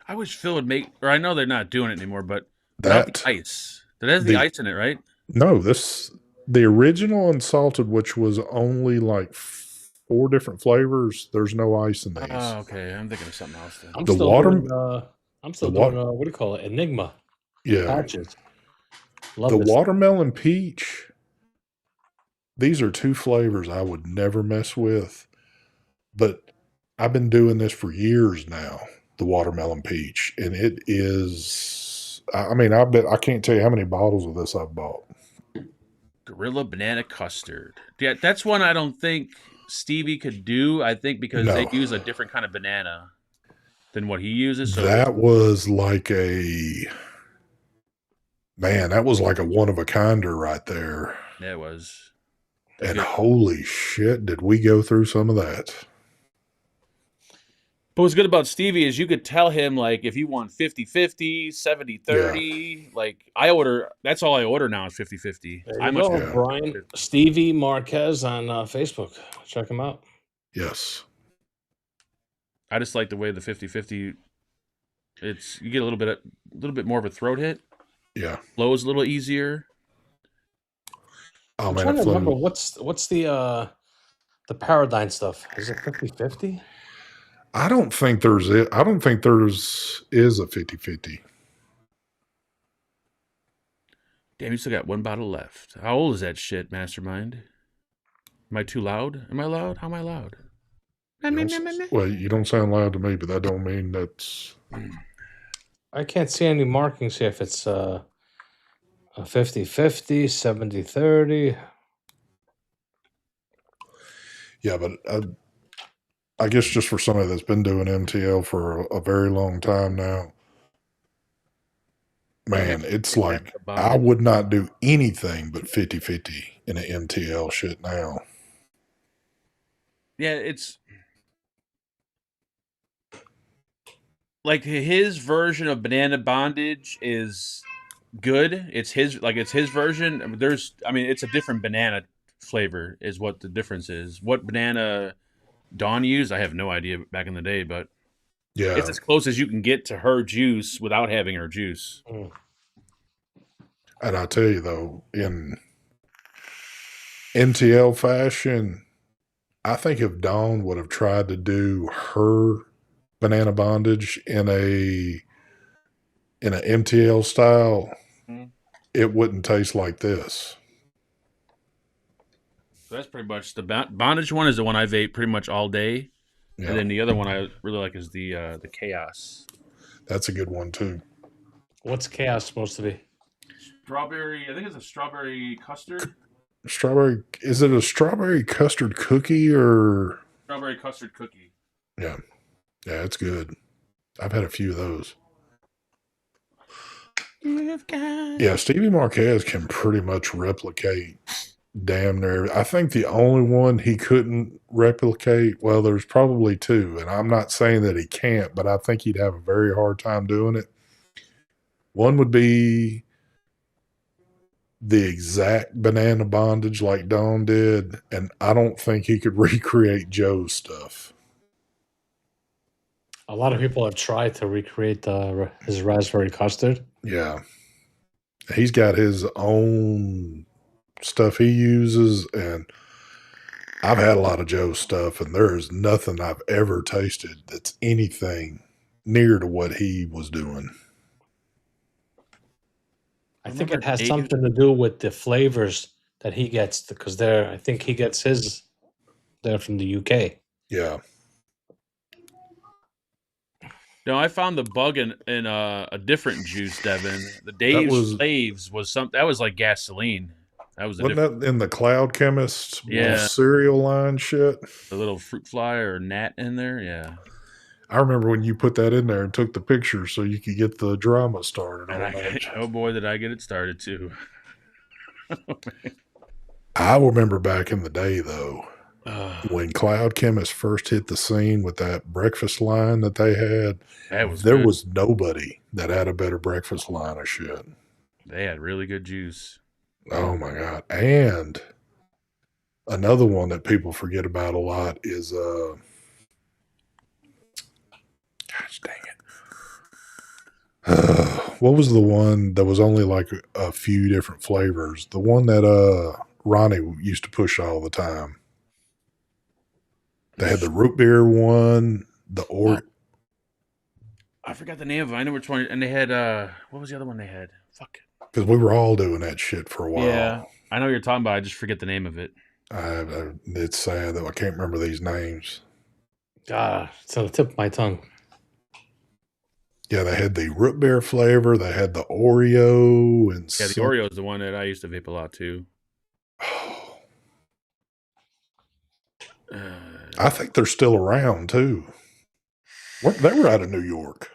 I wish Phil would make, or I know they're not doing it anymore, but without the that ice. That has the the ice in it, right? no, the original unsalted, which was only like 4 different flavors. There's no ice in these. Oh, okay. I'm thinking of something else then. I'm The still water, doing. I'm still the doing. what? What do you call it? Enigma Yeah, patches. Love the this. watermelon peach. These are 2 flavors I would never mess with, but I've been doing this for years now. The watermelon peach, and it is. I mean, I can't tell you how many bottles of this I've bought. Gorilla banana custard. Yeah, that's one I don't think Stevie could do. I think because they No, use a different kind of banana than what he uses. So that was like a man. That was like a one of a kinder right there. yeah, it was. And Good. holy shit, did we go through some of that? But what's good about Stevie is you could tell him, like, if you want 50-50, 70-30, like, that's all I order now is 50-50. There I you much go, Yeah. Brian 50. Stevie Marquez on Facebook. Check him out. Yes. I just like the way the 50-50, you get a little bit more of a throat hit. Yeah. Flows a little easier. Oh I'm man, trying it to remember flows. what's the Paradigm stuff. Is it 50-50? I don't think there's it. I don't think there's is a 50-50. Damn, you still got one bottle left. How old is that shit, Mastermind? Am I too loud? Am I loud? How am I loud? Well, you don't sound loud to me, but that don't mean that's. I can't see any markings here if it's a 50-50, 70-30. Yeah, but I guess just for somebody that's been doing MTL for a very long time now, man, it's like I would not do anything but 50-50 in an MTL shit now. Yeah, it's like his version of banana bondage is good. It's his version. It's a different banana flavor is what the difference is. What banana Dawn used, I have no idea back in the day, but Yeah. it's as close as you can get to her juice without having her juice. And I tell you though, in MTL fashion, I think if Dawn would have tried to do her banana bondage in an MTL style, it wouldn't taste like this. So that's pretty much the bondage one is the one I vape pretty much all day, Yeah, and then the other one I really like is the chaos. that's a good one too. What's chaos supposed to be? Strawberry, I think it's a strawberry custard. Strawberry, is it a strawberry custard cookie or? Strawberry custard cookie. Yeah, yeah, it's good. I've had a few of those. Yeah, Stevie Marquez can pretty much replicate damn near. I think the only one he couldn't replicate, well, there's probably two, and I'm not saying that he can't, but I think he'd have a very hard time doing it. One would be the exact banana bondage like Don did, and I don't think he could recreate Joe's stuff. A lot of people have tried to recreate his raspberry custard. Yeah. He's got his own stuff he uses, and I've had a lot of Joe's stuff, and there is nothing I've ever tasted that's anything near to what he was doing. I think it has something to do with the flavors that he gets, because I think he gets his there from the UK. Yeah. No, I found the bug in a different juice, Devin. The Dave's Slaves was something that was like gasoline. That was wasn't that in the Cloud Chemist yeah cereal line shit? The little fruit fly or gnat in there, yeah. I remember when you put that in there and took the picture so you could get the drama started. Oh boy, did I get it started too. I remember back in the day though, when Cloud Chemist first hit the scene with that breakfast line that they had, there was nobody that had a better breakfast line of shit. They had really good juice. Oh my God. And another one that people forget about a lot is gosh dang it. What was the one that was only like a few different flavors? The one that Ronnie used to push all the time. They had the root beer one, I forgot the name of it. I know which one. And they had what was the other one they had? Fuck. Because we were all doing that shit for a while. Yeah, I know what you're talking about. I just forget the name of it. It's sad that I can't remember these names. It's on the tip of my tongue. Yeah, they had the root beer flavor. They had the Oreo. And yeah, the Oreo is the one that I used to vape a lot too. I think they're still around too. They were out of New York.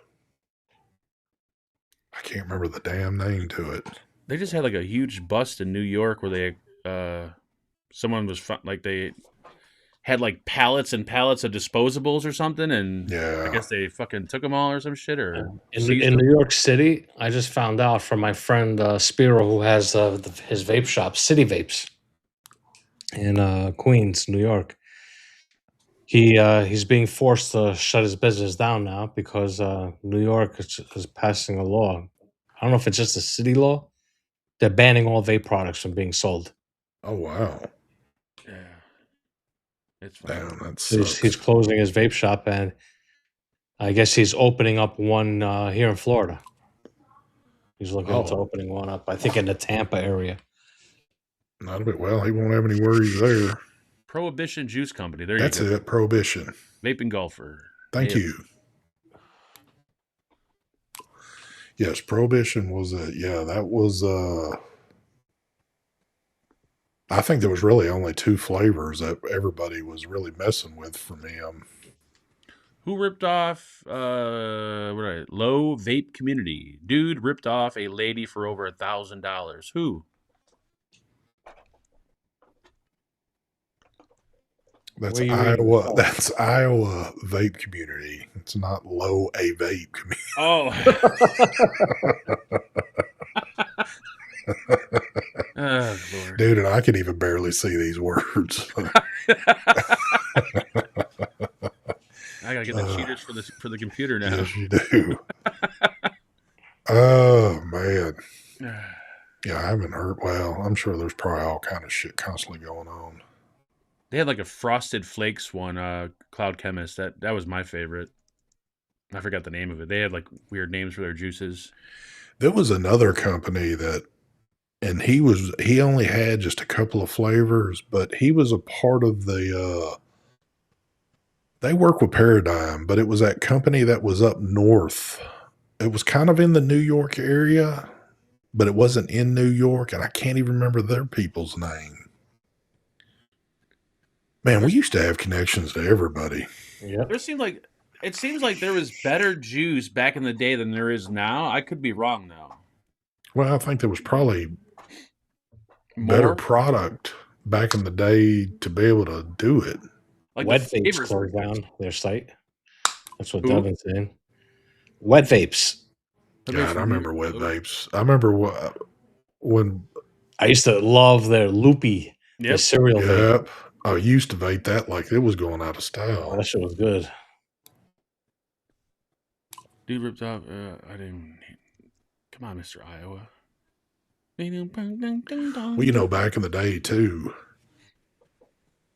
I can't remember the damn name to it. They just had like a huge bust in New York where they, someone was like they had like pallets and pallets of disposables or something, and yeah, I guess they fucking took them all or some shit. Or in New York City, I just found out from my friend Spiro, who has his vape shop, City Vapes, in Queens, New York. He's being forced to shut his business down now because New York is passing a law. I don't know if it's just a city law. They're banning all vape products from being sold. Oh wow! Yeah, it's fine. Damn, that sucks. He's closing his vape shop, and I guess he's opening up one here in Florida. He's looking into opening one up, I think, in the Tampa area. Not a bit. Well, he won't have any worries there. Prohibition Juice Company. There That's you go. it. Prohibition. Vaping Golfer. Thank you. Yes, Prohibition was it. Yeah, that was. I think there was really only two flavors that everybody was really messing with from him. Who ripped off Low Vape Community? Dude ripped off a lady for over $1,000. Who? That's Iowa. That's Iowa Vape Community. It's not Low a Vape Community. Oh. Oh, Lord. Dude, and I can even barely see these words. I gotta get the cheaters for the computer now. Yes, you do. Oh man. Yeah, I haven't heard. Well, I'm sure there's probably all kind of shit constantly going on. They had like a Frosted Flakes one, Cloud Chemist. That was my favorite. I forgot the name of it. They had like weird names for their juices. There was another company that and he only had just a couple of flavors, but he was a part of the they work with Paradigm, but it was that company that was up north. It was kind of in the New York area, but it wasn't in New York, and I can't even remember their people's name. Man, we used to have connections to everybody. Yeah. It seems like there was better juice back in the day than there is now. I could be wrong though. Well, I think there was probably better More product back in the day to be able to do it. like Wet the Vapes flavors were closed good. down their site. That's what Who? Devin's saying. Wet Vapes. That makes God, I me- remember wet vapes. I remember when I used to love their Loopy, their Yep. cereal vape. yep, I used to vape that like it was going out of Oh, style. that shit was good. Dude ripped off. I didn't. Come on, Mr. Iowa. Well, you know, back in the day too,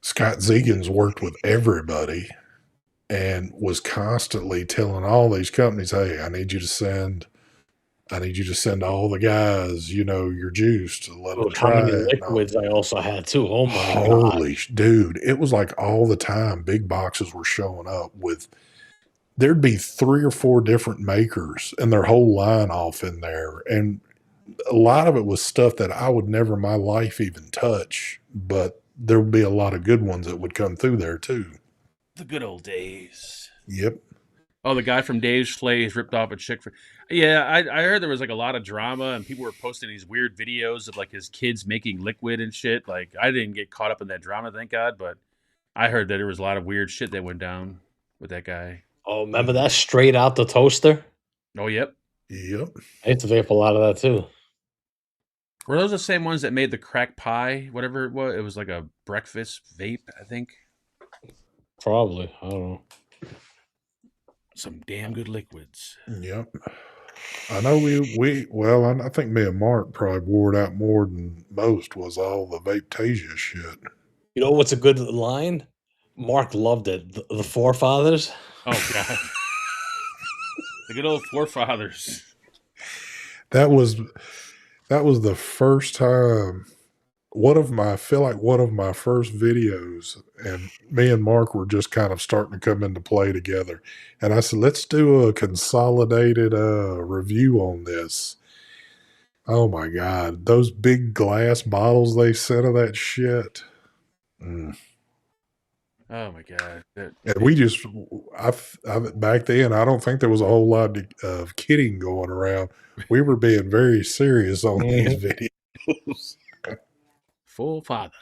Scott Zegans worked with everybody and was constantly telling all these companies, "Hey, I need you to send all the guys, you know, your juice to let them Look how try many it." And liquids I also had too. Oh my god. holy dude, it was like all the time big boxes were showing up with there'd be 3 or 4 different makers and their whole line off in there, and a lot of it was stuff that I would never in my life even touch, but there would be a lot of good ones that would come through there too. The good old days. Yep. Oh, the guy from Dave's Flays ripped off a chick for. Yeah, I heard there was like a lot of drama and people were posting these weird videos of like his kids making liquid and shit. Like I didn't get caught up in that drama, thank God, but I heard that there was a lot of weird shit that went down with that guy. Oh, remember that straight out the toaster? Oh, yep. Yep. I used to vape a lot of that too. Were those the same ones that made the crack pie, whatever it was? It was like a breakfast vape, I think. Probably. I don't know. Some damn good liquids. Yep. I know I think me and Mark probably wore it out more than most was all the Vape-tasia shit. You know what's a good line? Mark loved it. The forefathers. Oh God. The good old forefathers. That was the first time I feel like one of my first videos, and me and Mark were just kind of starting to come into play together. And I said, let's do a consolidated review on this. Oh my God. Those big glass bottles they sent of that shit. Mm. Oh my God. And we just, back then, I don't think there was a whole lot of kidding going around. We were being very serious on these videos. Full fathers.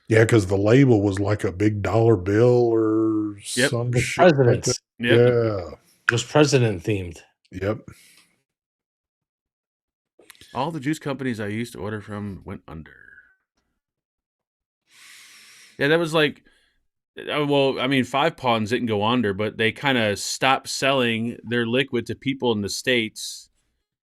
Yeah, because the label was like a big dollar bill or Yep. some The shit like that. presidents. Yep. Yeah. It was president themed. Yep. All the juice companies I used to order from went under. Yeah, that was like, well, I mean, Five Pawns didn't go under, but they kind of stopped selling their liquid to people in the States.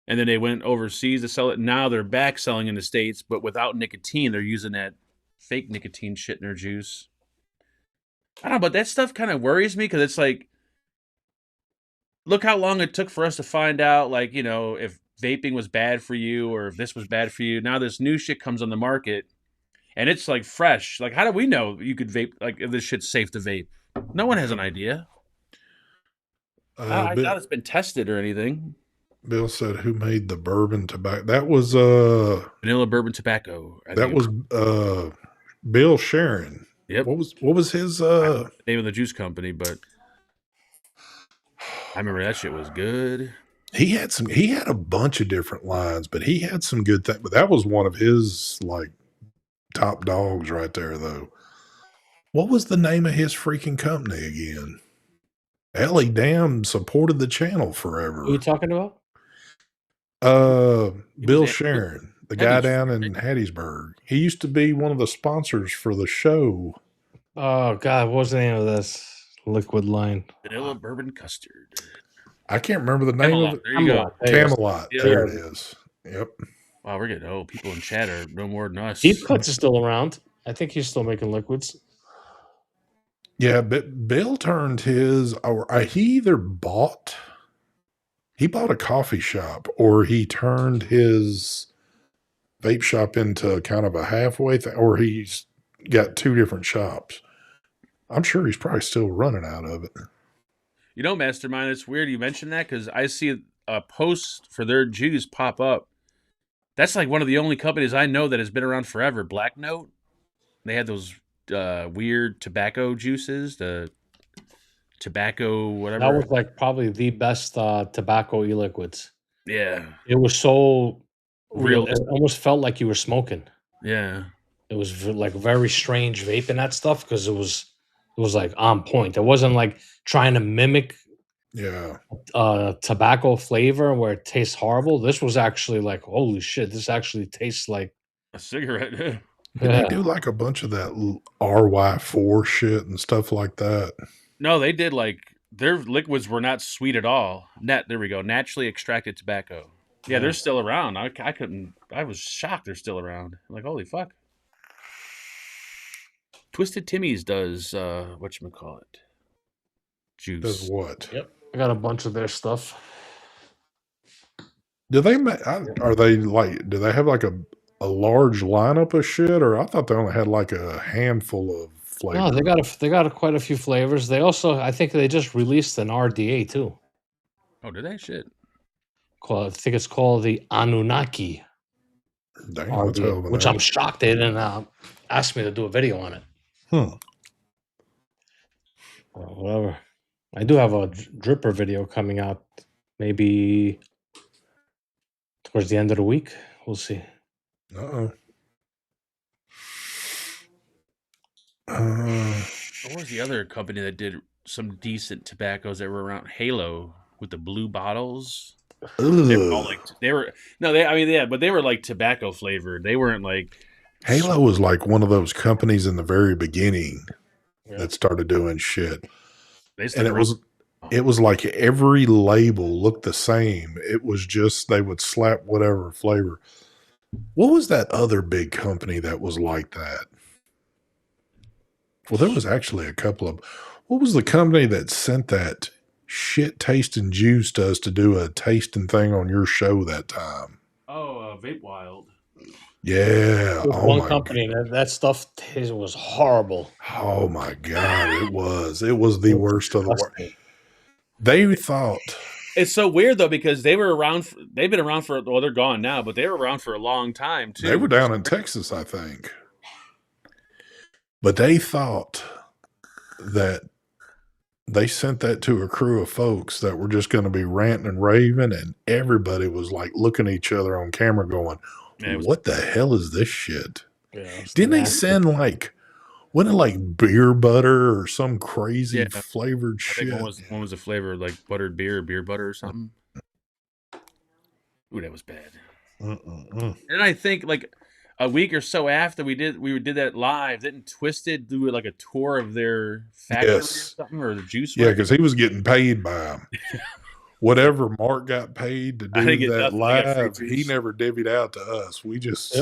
And then they went overseas to sell it. Now they're back selling in the States, but without nicotine. They're using that fake nicotine shit in their juice. I don't know, but that stuff kind of worries me because it's like, look how long it took for us to find out, like, you know, if vaping was bad for you or if this was bad for you. Now this new shit comes on the market and it's like fresh. Like, how do we know you could vape, like, if this shit's safe to vape? No one has an idea. I doubt it's been tested or anything. Bill said, "Who made the bourbon tobacco?" That was Vanilla bourbon tobacco. that was Bill Sharon. Yep. What was his The name of the juice company, but I remember that shit was good. he had a bunch of different lines, but he had some good things. But that was one of his like top dogs right there, though. What was the name of his freaking company again? Ellie Dam supported the channel forever. Who are you talking about? Bill Sharon, the guy down in Hattiesburg. He used to be one of the sponsors for the show. Oh God, what was the name of this liquid line? Vanilla bourbon custard. I can't remember the name Camelot. of it. There you go. Camelot. Yeah. There it is. Yep. Wow, we're getting old. People in chat are no more than us. Deep Cuts is still around. I think he's still making liquids. Yeah, but Bill turned his, or he either bought He bought a coffee shop, or he turned his vape shop into kind of a halfway thing, or he's got two different shops. I'm sure he's probably still running out of it. You know, Mastermind, it's weird you mentioned that because I see a post for their juice pop up. That's like one of the only companies I know that has been around forever. Black Note. They had those weird tobacco juices, the tobacco That whatever. was like probably the best tobacco e-liquids. Yeah, It was so real. real. It almost felt like you were smoking. Yeah, It was like very strange vaping that stuff because it was like on point. It wasn't like trying to mimic Yeah. tobacco flavor where it tastes horrible. This was actually like, holy shit, this actually tastes like a cigarette. Did they do like a bunch of that RY4 shit and stuff like that? No, they did like their liquids were not sweet at all. There we go. Naturally extracted tobacco. Yeah, they're still around. I couldn't. I was shocked they're still around. Like, holy fuck. Twisted Timmy's does whatchamacallit? Juice. Does what? Yep. I got a bunch of their stuff. Do they are they like, do they have like a large lineup of shit, or I thought they only had like a handful of flavors? No, they got quite a few flavors. They also, I think they just released an RDA too. Oh, did they? Shit. I think it's called the Anunnaki Damn, that's RDA, hell of an which name. I'm shocked they didn't ask me to do a video on it. Whatever. I do have a dripper video coming out maybe towards the end of the week. We'll see. What was the other company that did some decent tobaccos that were around? Halo with the blue bottles. They were all like but they were like tobacco flavored. They weren't like Halo was like one of those companies in the very beginning that started doing shit. And it was like every label looked the same. It was just they would slap whatever flavor. What was that other big company that was like that? Well, there was actually a couple of. What was the company that sent that shit tasting juice to us to do a tasting thing on your show that time? Oh, Vape Wild. Yeah. One company that stuff was horrible. Oh my god, it was. It was the worst of the worst. They thought it's so weird though because they've been around for well, they're gone now, but they were around for a long time too. They were down in Texas, I think. But they thought that they sent that to a crew of folks that were just going to be ranting and raving, and everybody was like looking at each other on camera going, what the hell is this shit? Yeah, didn't they send like, wasn't it like beer butter or some crazy flavored shit? I think one was a flavor like buttered beer or beer butter or something. Ooh, that was bad. And I think like a week or so after we did that live, didn't Twisted do like a tour of their factory or something, or the juice? Yeah, because he was getting paid by whatever Mark got paid to do that live. He never divvied out to us. We just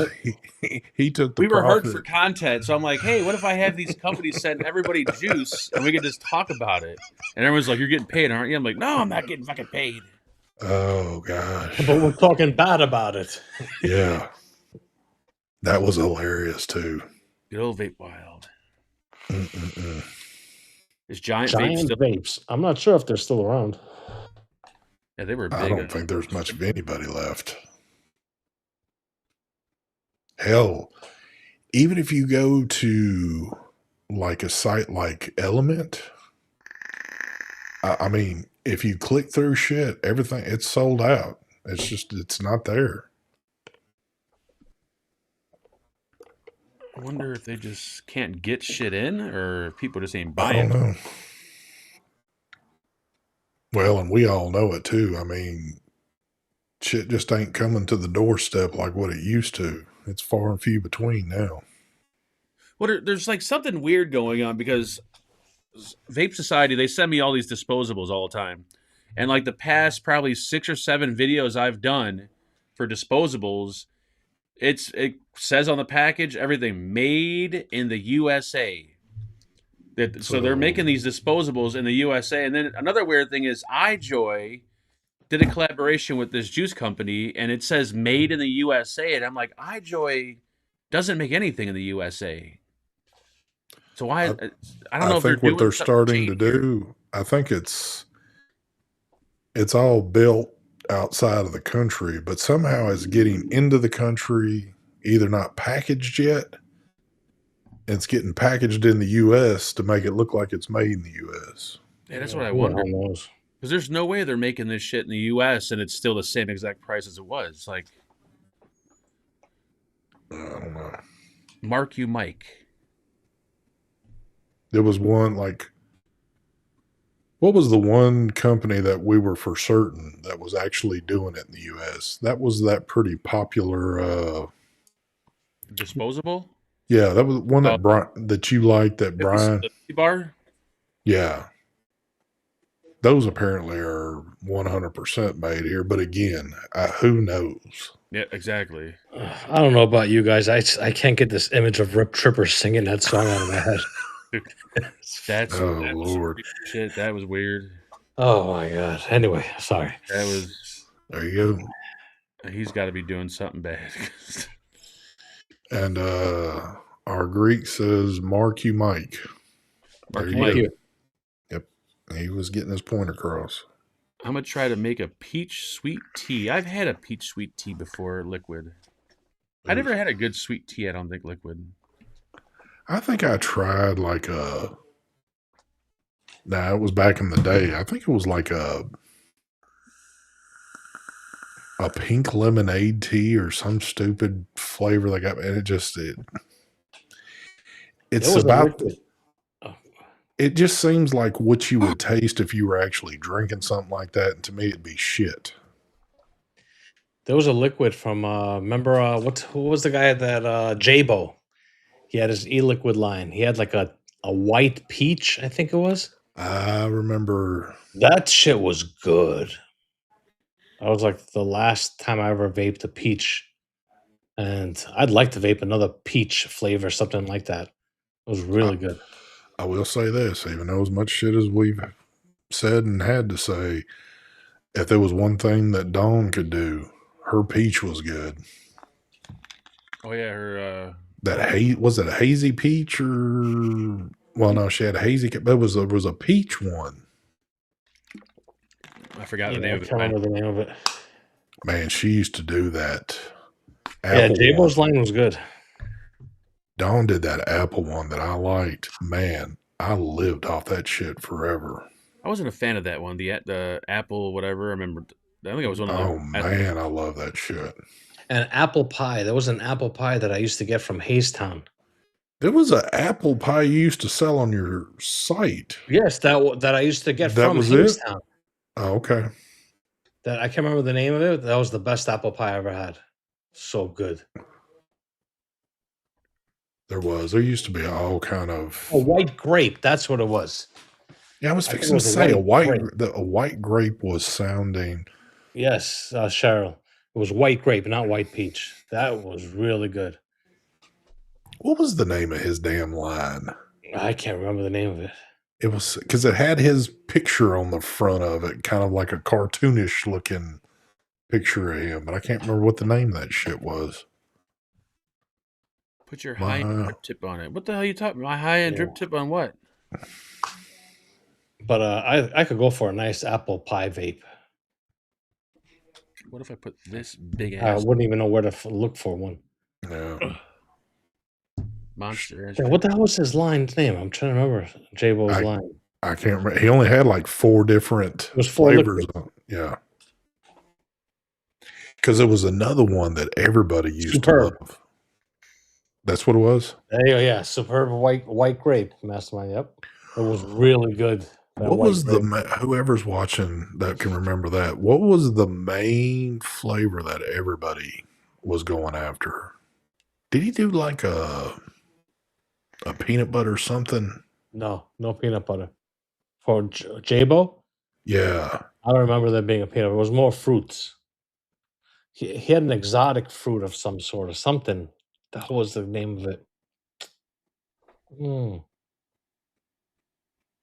he took the. We were hurt for content, so I'm like, hey, what if I have these companies send everybody juice and we could just talk about it? And everyone's like, you're getting paid, aren't you? I'm like, no, I'm not getting fucking paid. Oh gosh! But we're talking bad about it. Yeah. That was hilarious too. Good old Vape Wild. Is Giant Vapes. I'm not sure if they're still around. Yeah, they were big. I don't think there's much of anybody left. Hell, even if you go to like a site like Element, I mean, if you click through shit, everything, it's sold out. It's not there. I wonder if they just can't get shit in, or if people just ain't buying. I don't know. Well, and we all know it too. I mean, shit just ain't coming to the doorstep like what it used to. It's far and few between now. Well, there's like something weird going on because Vape Society, they send me all these disposables all the time. And like the past probably 6 or 7 videos I've done for disposables, it says on the package everything made in the USA. So they're making these disposables in the USA. And then another weird thing is iJoy did a collaboration with this juice company, and it says made in the USA, and I'm like, iJoy doesn't make anything in the USA. So why? I don't know I if they're think what doing they're something starting to shady here. do, I think it's all built outside of the country, but somehow it's getting into the country, either not packaged yet. It's getting packaged in the U.S. to make it look like it's made in the U.S. Yeah, that's what I Who the hell wondered. knows? Because there's no way they're making this shit in the U.S. and it's still the same exact price as it was. Like, I don't know. Mark you Mike. There was one what was the one company that we were for certain that was actually doing it in the U.S.? That was that pretty popular. Disposable? Yeah, that was one Oh, that you liked. That 50 Brian. the 50 bar? Yeah, those apparently are 100% made here. But again, who knows? Yeah, exactly. I don't know about you guys. I can't get this image of Rip Tripper singing that song out of my head. That's Oh that was some Lord, weird shit. That was weird. Oh my god. Anyway, sorry. That was. there you go. He's got to be doing something bad. And our Greek says, "Mark you, Mike." Mark There you you Thank go. Mike. you. Yep, he was getting his point across. I'm gonna try to make a peach sweet tea. I've had a peach sweet tea before, liquid. I never had a good sweet tea. I don't think liquid. I think I tried like a. Nah, it was back in the day. I think it was like a pink lemonade tea or some stupid flavor they got, and it's There was a about. liquid. Oh, It just seems like what you would taste if you were actually drinking something like that, and to me, it'd be shit. there was a liquid from remember who was the guy that Jabo? He had his e-liquid line. He had like a white peach, I think it was. I remember. That shit was good. That was like the last time I ever vaped a peach. And I'd like to vape another peach flavor, something like that. It was really good. I will say this, even though as much shit as we've said and had to say, if there was one thing that Dawn could do, her peach was good. Oh yeah, her. Was it a hazy peach or? Well, no, she had a hazy. But there was a peach one. I forgot Yeah, the name I of it. can't remember the name of it. Man, she used to do that. Yeah, Apple Jabo's one. line was good. Dawn did that apple one that I liked. Man, I lived off that shit forever. I wasn't a fan of that one. The apple whatever. I remember. I think it was one of the. Oh man, I love that shit. And apple pie. There was an apple pie that I used to get from Haystown. There was an apple pie you used to sell on your site. Yes, that I used to get That from was it? Haystown. Oh, okay. That I can't remember the name of it. That was the best apple pie I ever had. So good. There used to be all kind of. A white grape. That's what it was. Yeah, I was I think fixing it to was a say white grape. a white grape was sounding. Yes, Cheryl. It was white grape, not white peach. That was really good. What was the name of his damn line? I can't remember the name of it. It was because it had his picture on the front of it, kind of like a cartoonish looking picture of him, but I can't remember what the name of that shit was. Put your high end drip tip on it. What the hell are you talking? My high end drip tip on what? But I could go for a nice apple pie vape. What if I put this big I ass wouldn't even know where to look for one. Yeah. monster? Yeah, what the hell was his line's name? I'm trying to remember J-Bo's line. I can't remember. He only had like 4 different It was 4 flavors. Yeah. Because it was another one that everybody used to love. That's what it was? There you go, yeah. Superb white grape, Mastermind. Yep. It was really good. What was whoever's watching that can remember that? What was the main flavor that everybody was going after? Did he do like a peanut butter something? No peanut butter. For J-Bo? Yeah. I don't remember there being a peanut butter. It was more fruits. He had an exotic fruit of some sort or something. That was the name of it.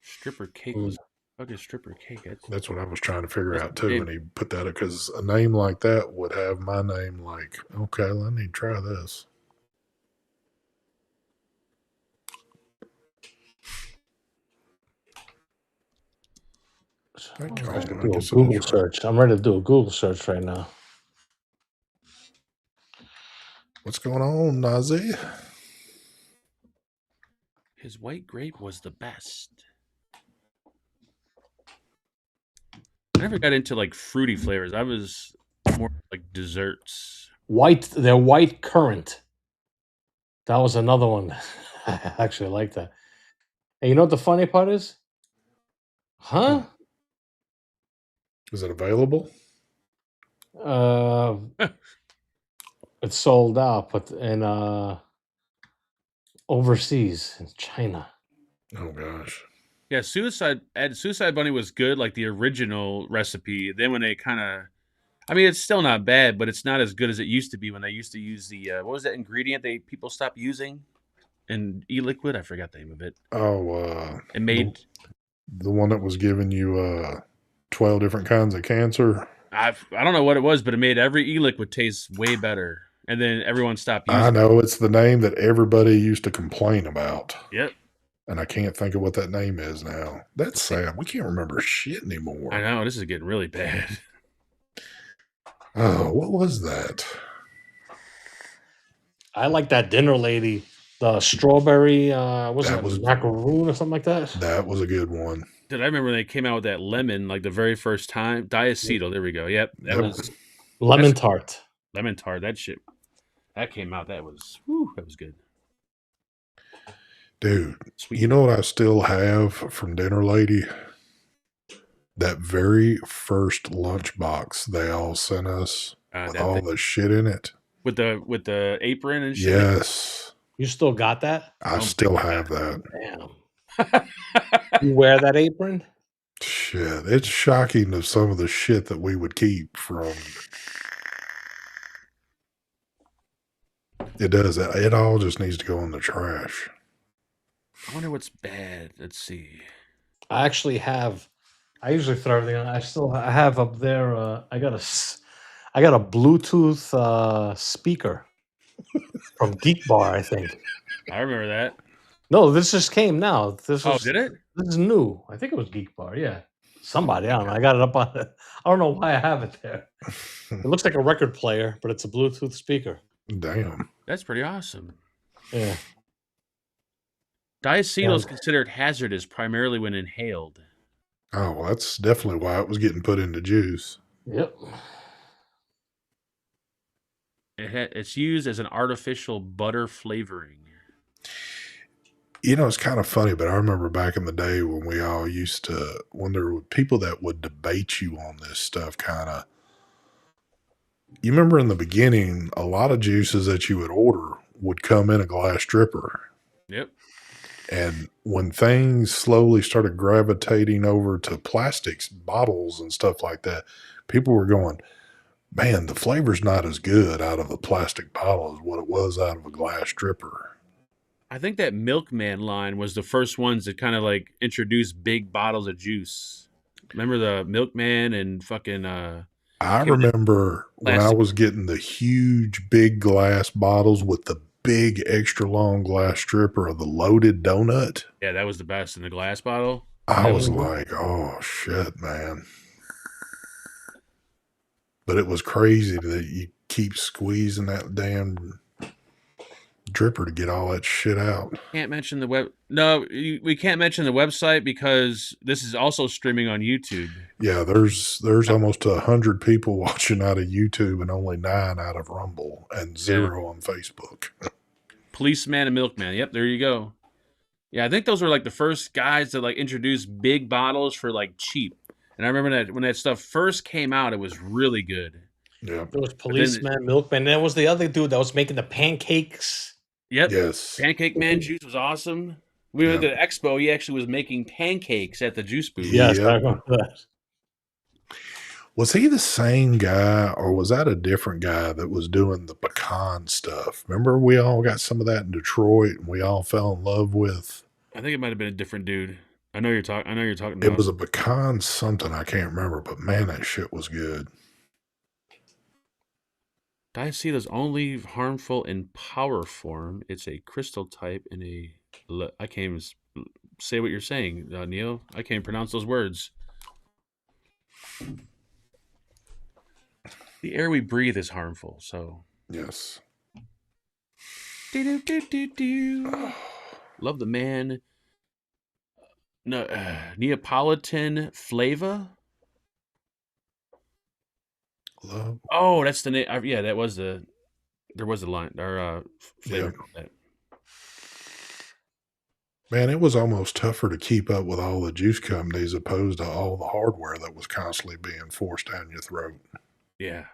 Stripper cake was Fucking stripper cake. That's what I was trying to figure That's out too. name. And he put that because a name like that would have my name. Like, okay, let me try this. I'm Okay, ready to I do a guess it is Google right. search. I'm ready to do a Google search right now. What's going on, Nazi? His white grape was the best. I never got into like fruity flavors. I was more like desserts. They're white currant. That was another one. I actually like that. And you know what the funny part is? Huh? Is it available? It's sold out, but in overseas in China. Oh gosh. Yeah, Suicide Bunny was good, like the original recipe. Then when they kind of, I mean, it's still not bad, but it's not as good as it used to be when they used to use the what was that ingredient people stopped using in e-liquid? I forgot the name of it. Oh, It made the one that was giving you 12 different kinds of cancer. I don't know what it was, but it made every e-liquid taste way better. And then everyone stopped using I know it's the name that everybody used to complain about. it. Yep. And I can't think of what that name is now. That's sad. We can't remember shit anymore. I know, this is getting really bad. Oh, what was that? I like that dinner lady, the strawberry, That was- macaroon or something like that? That was a good one. Dude, I remember when they came out with that lemon, like the very first time. Diacetyl, there we go. Yep. That Yep. was Lemon tart. lemon tart. That shit. That came out. That was good. Dude, Sweet. you know what I still have from Dinner Lady? That very first lunchbox they all sent us with that all thing- the shit in it. with the apron and shit. Yes. You still got that? I Oh, still big have that. Damn. You wear that apron? Shit. It's shocking of some of the shit that we would keep from. It does. It all just needs to go in the trash. I wonder what's bad. Let's see. I actually have. I usually throw everything on. I have up there. I got a Bluetooth speaker from Geek Bar. I think. I remember that. No, this just came now. This Oh, was. did it? This is new. I think it was Geek Bar. Yeah. Somebody. I don't know. I got it up on. I don't know why I have it there. It looks like a record player, but it's a Bluetooth speaker. Damn. That's pretty awesome. Yeah. Diacetyl is considered hazardous primarily when inhaled. Oh, well, that's definitely why it was getting put into juice. Yep. It's used as an artificial butter flavoring. You know, it's kind of funny, but I remember back in the day when we all used to, when there were people that would debate you on this stuff, kind of. You remember in the beginning, a lot of juices that you would order would come in a glass dripper. Yep. And when things slowly started gravitating over to plastics, bottles, and stuff like that, people were going, man, the flavor's not as good out of a plastic bottle as what it was out of a glass dripper. I think that Milkman line was the first ones that kind of like introduced big bottles of juice. Remember the Milkman and fucking I remember when I was getting the huge big glass bottles with the big extra long glass stripper of the loaded donut. Yeah, that was the best in the glass bottle. I was like, oh shit, man. But it was crazy that you keep squeezing that damn dripper to get all that shit out. Can't mention the web. No, we can't mention the website because this is also streaming on YouTube. Yeah, there's almost 100 people watching out of YouTube and only 9 out of Rumble and 0 on Facebook. Policeman and Milkman. Yep, there you go. Yeah, I think those were like the first guys that like introduced big bottles for like cheap. And I remember that when that stuff first came out, it was really good. Yeah. There was Policeman, Milkman. There was the other dude that was making the pancakes. Yep. Yes. Pancake Man juice was awesome. We went to the expo. He actually was making pancakes at the juice booth. Yes, I remember that. Was he the same guy, or was that a different guy that was doing the pecan stuff? Remember, we all got some of that in Detroit, and we all fell in love with. I think it might have been a different dude. I know you're talking. I know you're talking It about. was a pecan something, I can't remember, but man, that shit was good. Diacetyl is only harmful in powder form. It's a crystal type in a. I can't even say what you're saying, Neil. I can't pronounce those words. The air we breathe is harmful. So. Yes. Love the man. No, Neapolitan flavor. Love. Oh, that's the name. Yeah, that was the. There was a line or flavor Yeah. called that. Man, it was almost tougher to keep up with all the juice companies opposed to all the hardware that was constantly being forced down your throat. Yeah.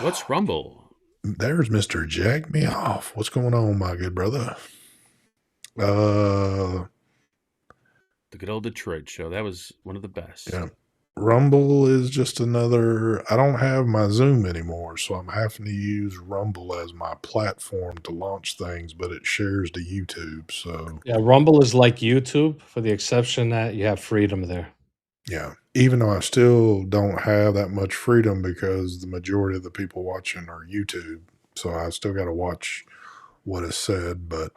What's Rumble? There's Mr. Jack Me Off. What's going on, my good brother? Uh, The good old Detroit show. That was one of the best. yeah. Rumble is just another. I don't have my Zoom anymore, so I'm having to use Rumble as my platform to launch things, but it shares to YouTube. So, Yeah, Rumble is like YouTube, for the exception that you have freedom there. yeah, even though I still don't have that much freedom because the majority of the people watching are YouTube, so I still got to watch what is said. But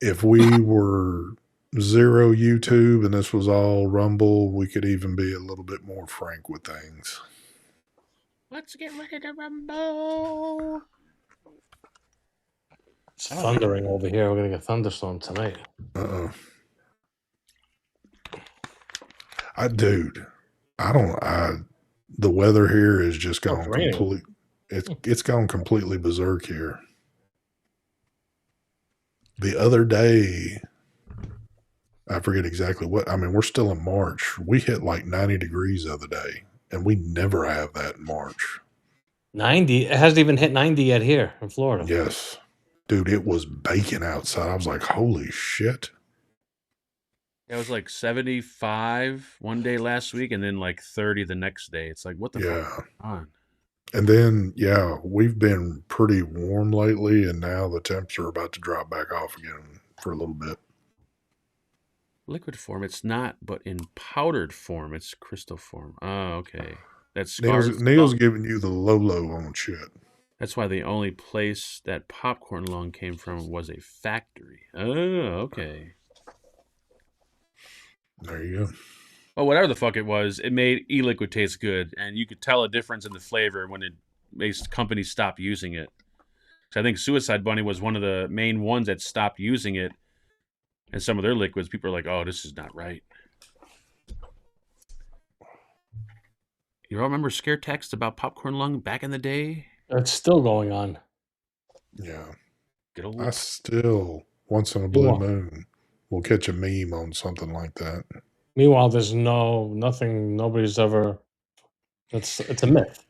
if we were zero YouTube and this was all Rumble, we could even be a little bit more frank with things. Let's get ready to rumble. It's thundering over here. We're gonna get a thunderstorm tonight. Dude, I don't. The weather here is just Oh, it's gone raining. complete. It's gone completely berserk here. The other day, I forget exactly what. I mean, we're still in March. We hit like 90 degrees the other day, and we never have that in March. 90. It hasn't even hit 90 yet here in Florida. Yes, dude, it was baking outside. I was like, holy shit. It was like 75 one day last week, and then like 30 the next day. It's like, what the fuck is on? And then, yeah, we've been pretty warm lately, and now the temps are about to drop back off again for a little bit. Liquid form, it's not, but in powdered form, it's crystal form. Oh, okay. That's Neil's giving you the low on shit. That's why the only place that popcorn lung came from was a factory. Oh, okay. There you go. Well, whatever the fuck it was, it made e-liquid taste good, and you could tell a difference in the flavor when it makes companies stop using it. So I think Suicide Bunny was one of the main ones that stopped using it, and some of their liquids, people are like, "Oh, this is not right." You all remember scare texts about popcorn lung back in the day? It's still going on. Yeah. Good old. I still, once in a blue moon, will catch a meme on something like that. Meanwhile, there's nothing, nobody's ever. It's a myth.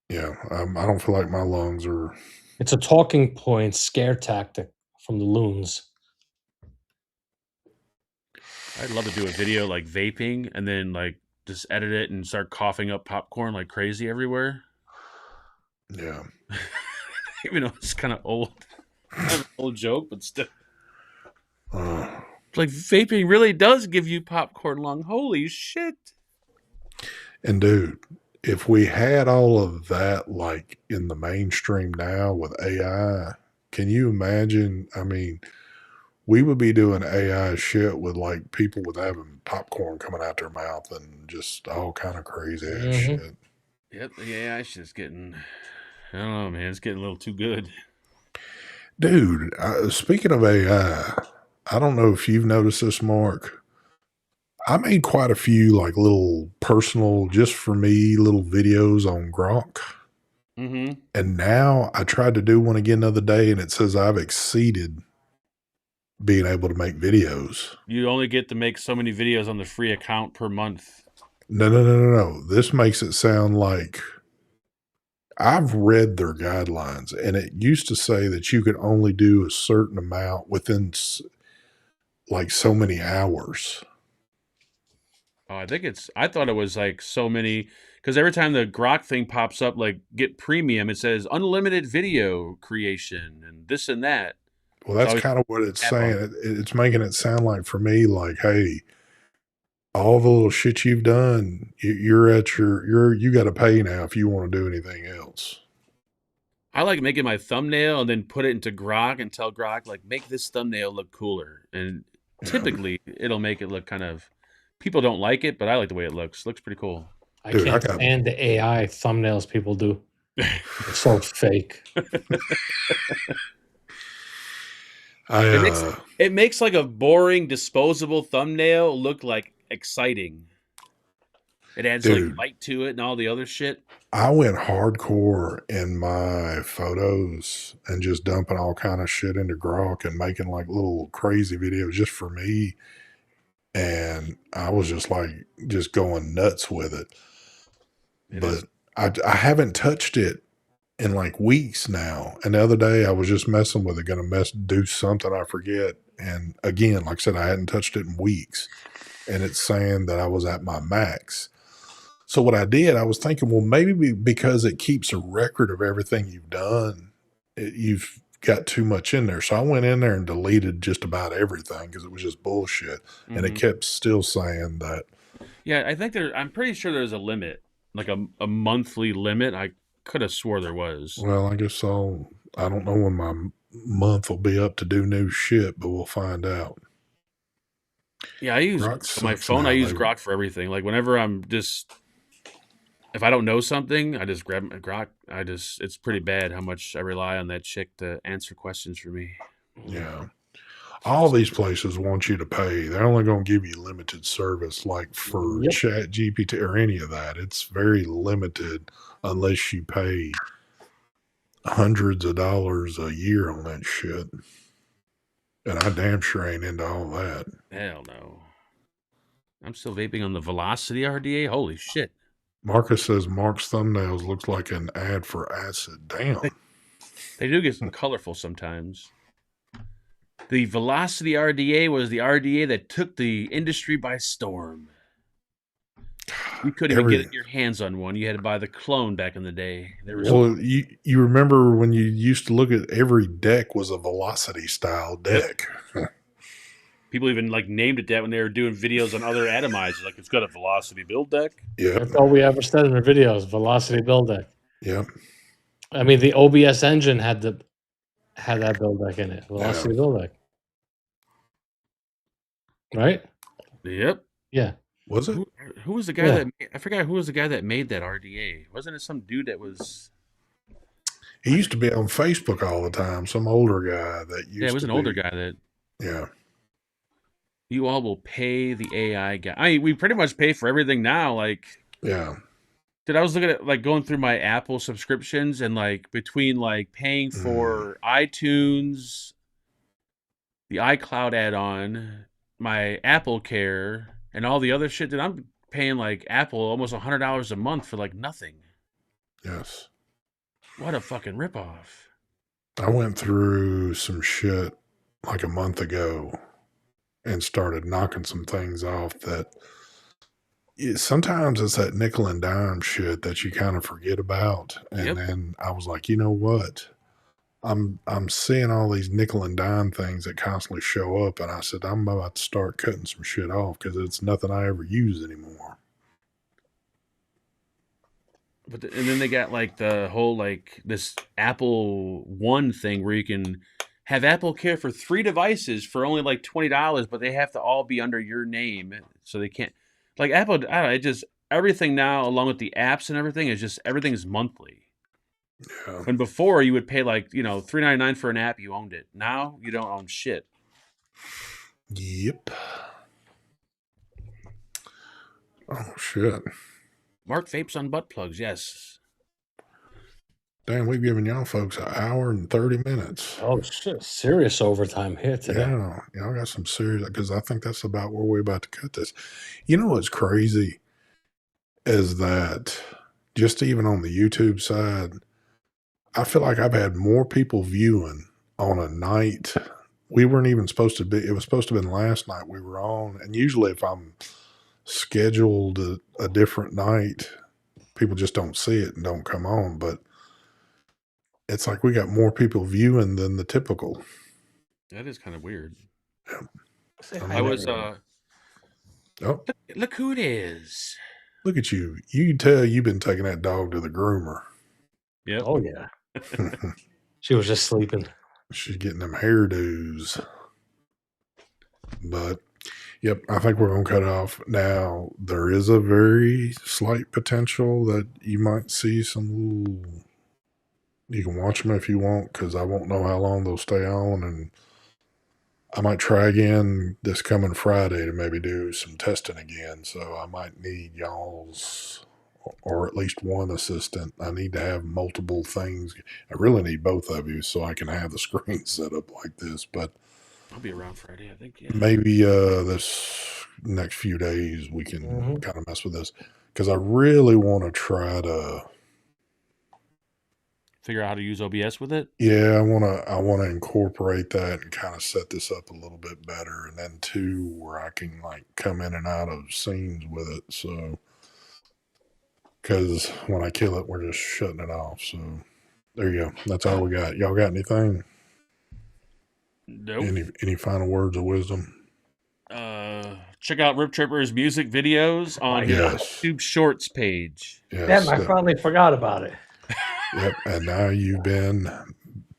Yeah, I don't feel like my lungs are. It's a talking point scare tactic from the loons. I'd love to do a video like vaping and then like just edit it and start coughing up popcorn like crazy everywhere. Yeah. Even though it's kind of old, old joke, but still. Like vaping really does give you popcorn lung. Holy shit. And dude, if we had all of that like in the mainstream now with AI, can you imagine? I mean, we would be doing AI shit with like people with having popcorn coming out their mouth and just all kind of crazy ass shit. Yep, the AI shit's getting, I don't know, man, it's getting a little too good. Dude, speaking of AI, I don't know if you've noticed this, Mark. I made quite a few like little personal, just for me, little videos on Grok. Mm-hmm. And now I tried to do one again the other day, and it says I've exceeded being able to make videos. You only get to make so many videos on the free account per month. No. This makes it sound like I've read their guidelines, and it used to say that you could only do a certain amount within like so many hours. Oh, I thought it was like so many, because every time the Grok thing pops up, like get premium, it says unlimited video creation and this and that. Well, It's that's always kind of what it's tap on. saying. It's making it sound like for me, like, hey, all the little shit you've done, you're at you got to pay now if you want to do anything else. I like making my thumbnail and then put it into Grok and tell Grok, like, make this thumbnail look cooler. And Yeah. typically it'll make it look kind of, people don't like it, but I like the way it looks. Looks pretty cool. I Dude, I can't got stand the AI thumbnails people do. It's so fake. It makes I it makes like a boring disposable thumbnail look like exciting. It adds like dude, light to it and all the other shit. I went hardcore in my photos and just dumping all kind of shit into Grok and making like little crazy videos just for me. And I was just like, just going nuts with it. It is. But I haven't touched it in like weeks now. And the other day I was just messing with it, gonna do something I forget. And again, like I said, I hadn't touched it in weeks. And it's saying that I was at my max. So what I did, I was thinking, well, maybe because it keeps a record of everything you've done, you've got too much in there. So I went in there and deleted just about everything because it was just bullshit. And it Mhm. kept still saying that, Yeah, I think I'm pretty sure there's a limit, like a monthly limit. I could have swore there was. well, I don't know when my month will be up to do new shit, but we'll find out. Yeah, I use Grok on my sucks phone. I now. use Grok for everything. Like whenever I'm just, if I don't know something, I just grab my Grok. It's pretty bad how much I rely on that chick to answer questions for me. Yeah. All these places want you to pay. They're only going to give you limited service, like for Yep. Chat GPT or any of that. It's very limited unless you pay hundreds of dollars a year on that shit. And I damn sure ain't into all that. Hell no. I'm still vaping on the Velocity RDA. Holy shit. Marcus says Mark's thumbnails looks like an ad for acid. Damn. They do get colorful sometimes. The Velocity RDA was the RDA that took the industry by storm. You couldn't even Every get your hands on one. You had to buy the clone back in the day. There was well, you remember when you used to look at every deck was a velocity style deck. people even like named it that when they were doing videos on other atomizers. Like it's got a Velocity build deck. Yep. That's all we ever said in the videos. Velocity build deck. Yep. I mean, the OBS engine had that build deck in it. Velocity build deck. Right? Yep. Yeah. Was it? Who was the guy that I forgot who was the guy that made that RDA? Wasn't it some dude that was? He used to be on Facebook all the time. Some older guy that used. Yeah, it was to an older guy that. Yeah. You all will pay the AI guy. I mean, we pretty much pay for everything now. Like, Yeah. dude, I was looking at like going through my Apple subscriptions and like between like paying for iTunes, the iCloud add-on, my Apple Care, and all the other shit that I'm paying like Apple almost $100 a month for like nothing. Yes. What a fucking ripoff. I went through some shit like a month ago and started knocking some things off that sometimes it's that nickel and dime shit that you kind of forget about. And then I was like, you know what? I'm seeing all these nickel and dime things that constantly show up, and I said I'm about to start cutting some shit off because it's nothing I ever use anymore. But and then they got like the whole like this Apple One thing where you can have Apple Care for 3 devices for only like $20, but they have to all be under your name, so they can't like Apple. I don't know, it just everything now, along with the apps and everything, is just everything's monthly. Yeah. And before you would pay like $3.99 for an app, you owned it. Now you don't own shit. Yep. Oh shit. Mark vapes on butt plugs. Yes. Damn, we've given y'all folks an hour and 30 minutes. Oh shit! Serious overtime here today. Yeah, y'all got some serious because I think that's about where we're about to cut this. You know what's crazy is that just even on the YouTube side, I feel like I've had more people viewing on a night. We weren't even supposed to be, it was supposed to have been last night we were on. And usually if I'm scheduled a different night, people just don't see it and don't come on. But it's like we got more people viewing than the typical. That is kind of weird. Say I hi I to was everyone. Oh, look who it is. look at you. You can tell you've been taking that dog to the groomer. Yep. Oh yeah, she was just sleeping. She's getting them hairdos. But yep, I think we're going to cut off. Now, there is a very slight potential that you might see some little. You can watch them if you want, because I won't know how long they'll stay on. And I might try again this coming Friday to maybe do some testing again. So I might need y'all's, or at least one assistant. I need to have multiple things. I really need both of you so I can have the screen set up like this. But I'll be around Friday, I think. Yeah. maybe this next few days we can Mhm. kind of mess with this, because I really want to try to. Figure out how to use OBS with it. Yeah, I want to incorporate that and kind of set this up a little bit better, and then too where I can like come in and out of scenes with it. So, because when I kill it, we're just shutting it off. So there you go. That's all we got. Y'all got anything? Nope. Any final words of wisdom? Check out Rip Tripper's music videos on his Yes. YouTube Shorts page. Yes. Damn, I finally forgot about it. Yep. And now you've been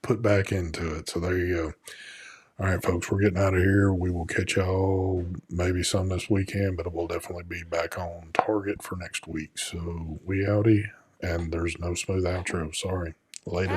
put back into it. So there you go. All right, folks, we're getting out of here. We will catch y'all maybe some this weekend, but it will definitely be back on target for next week. So we outie, and there's no smooth outro. Sorry. Later.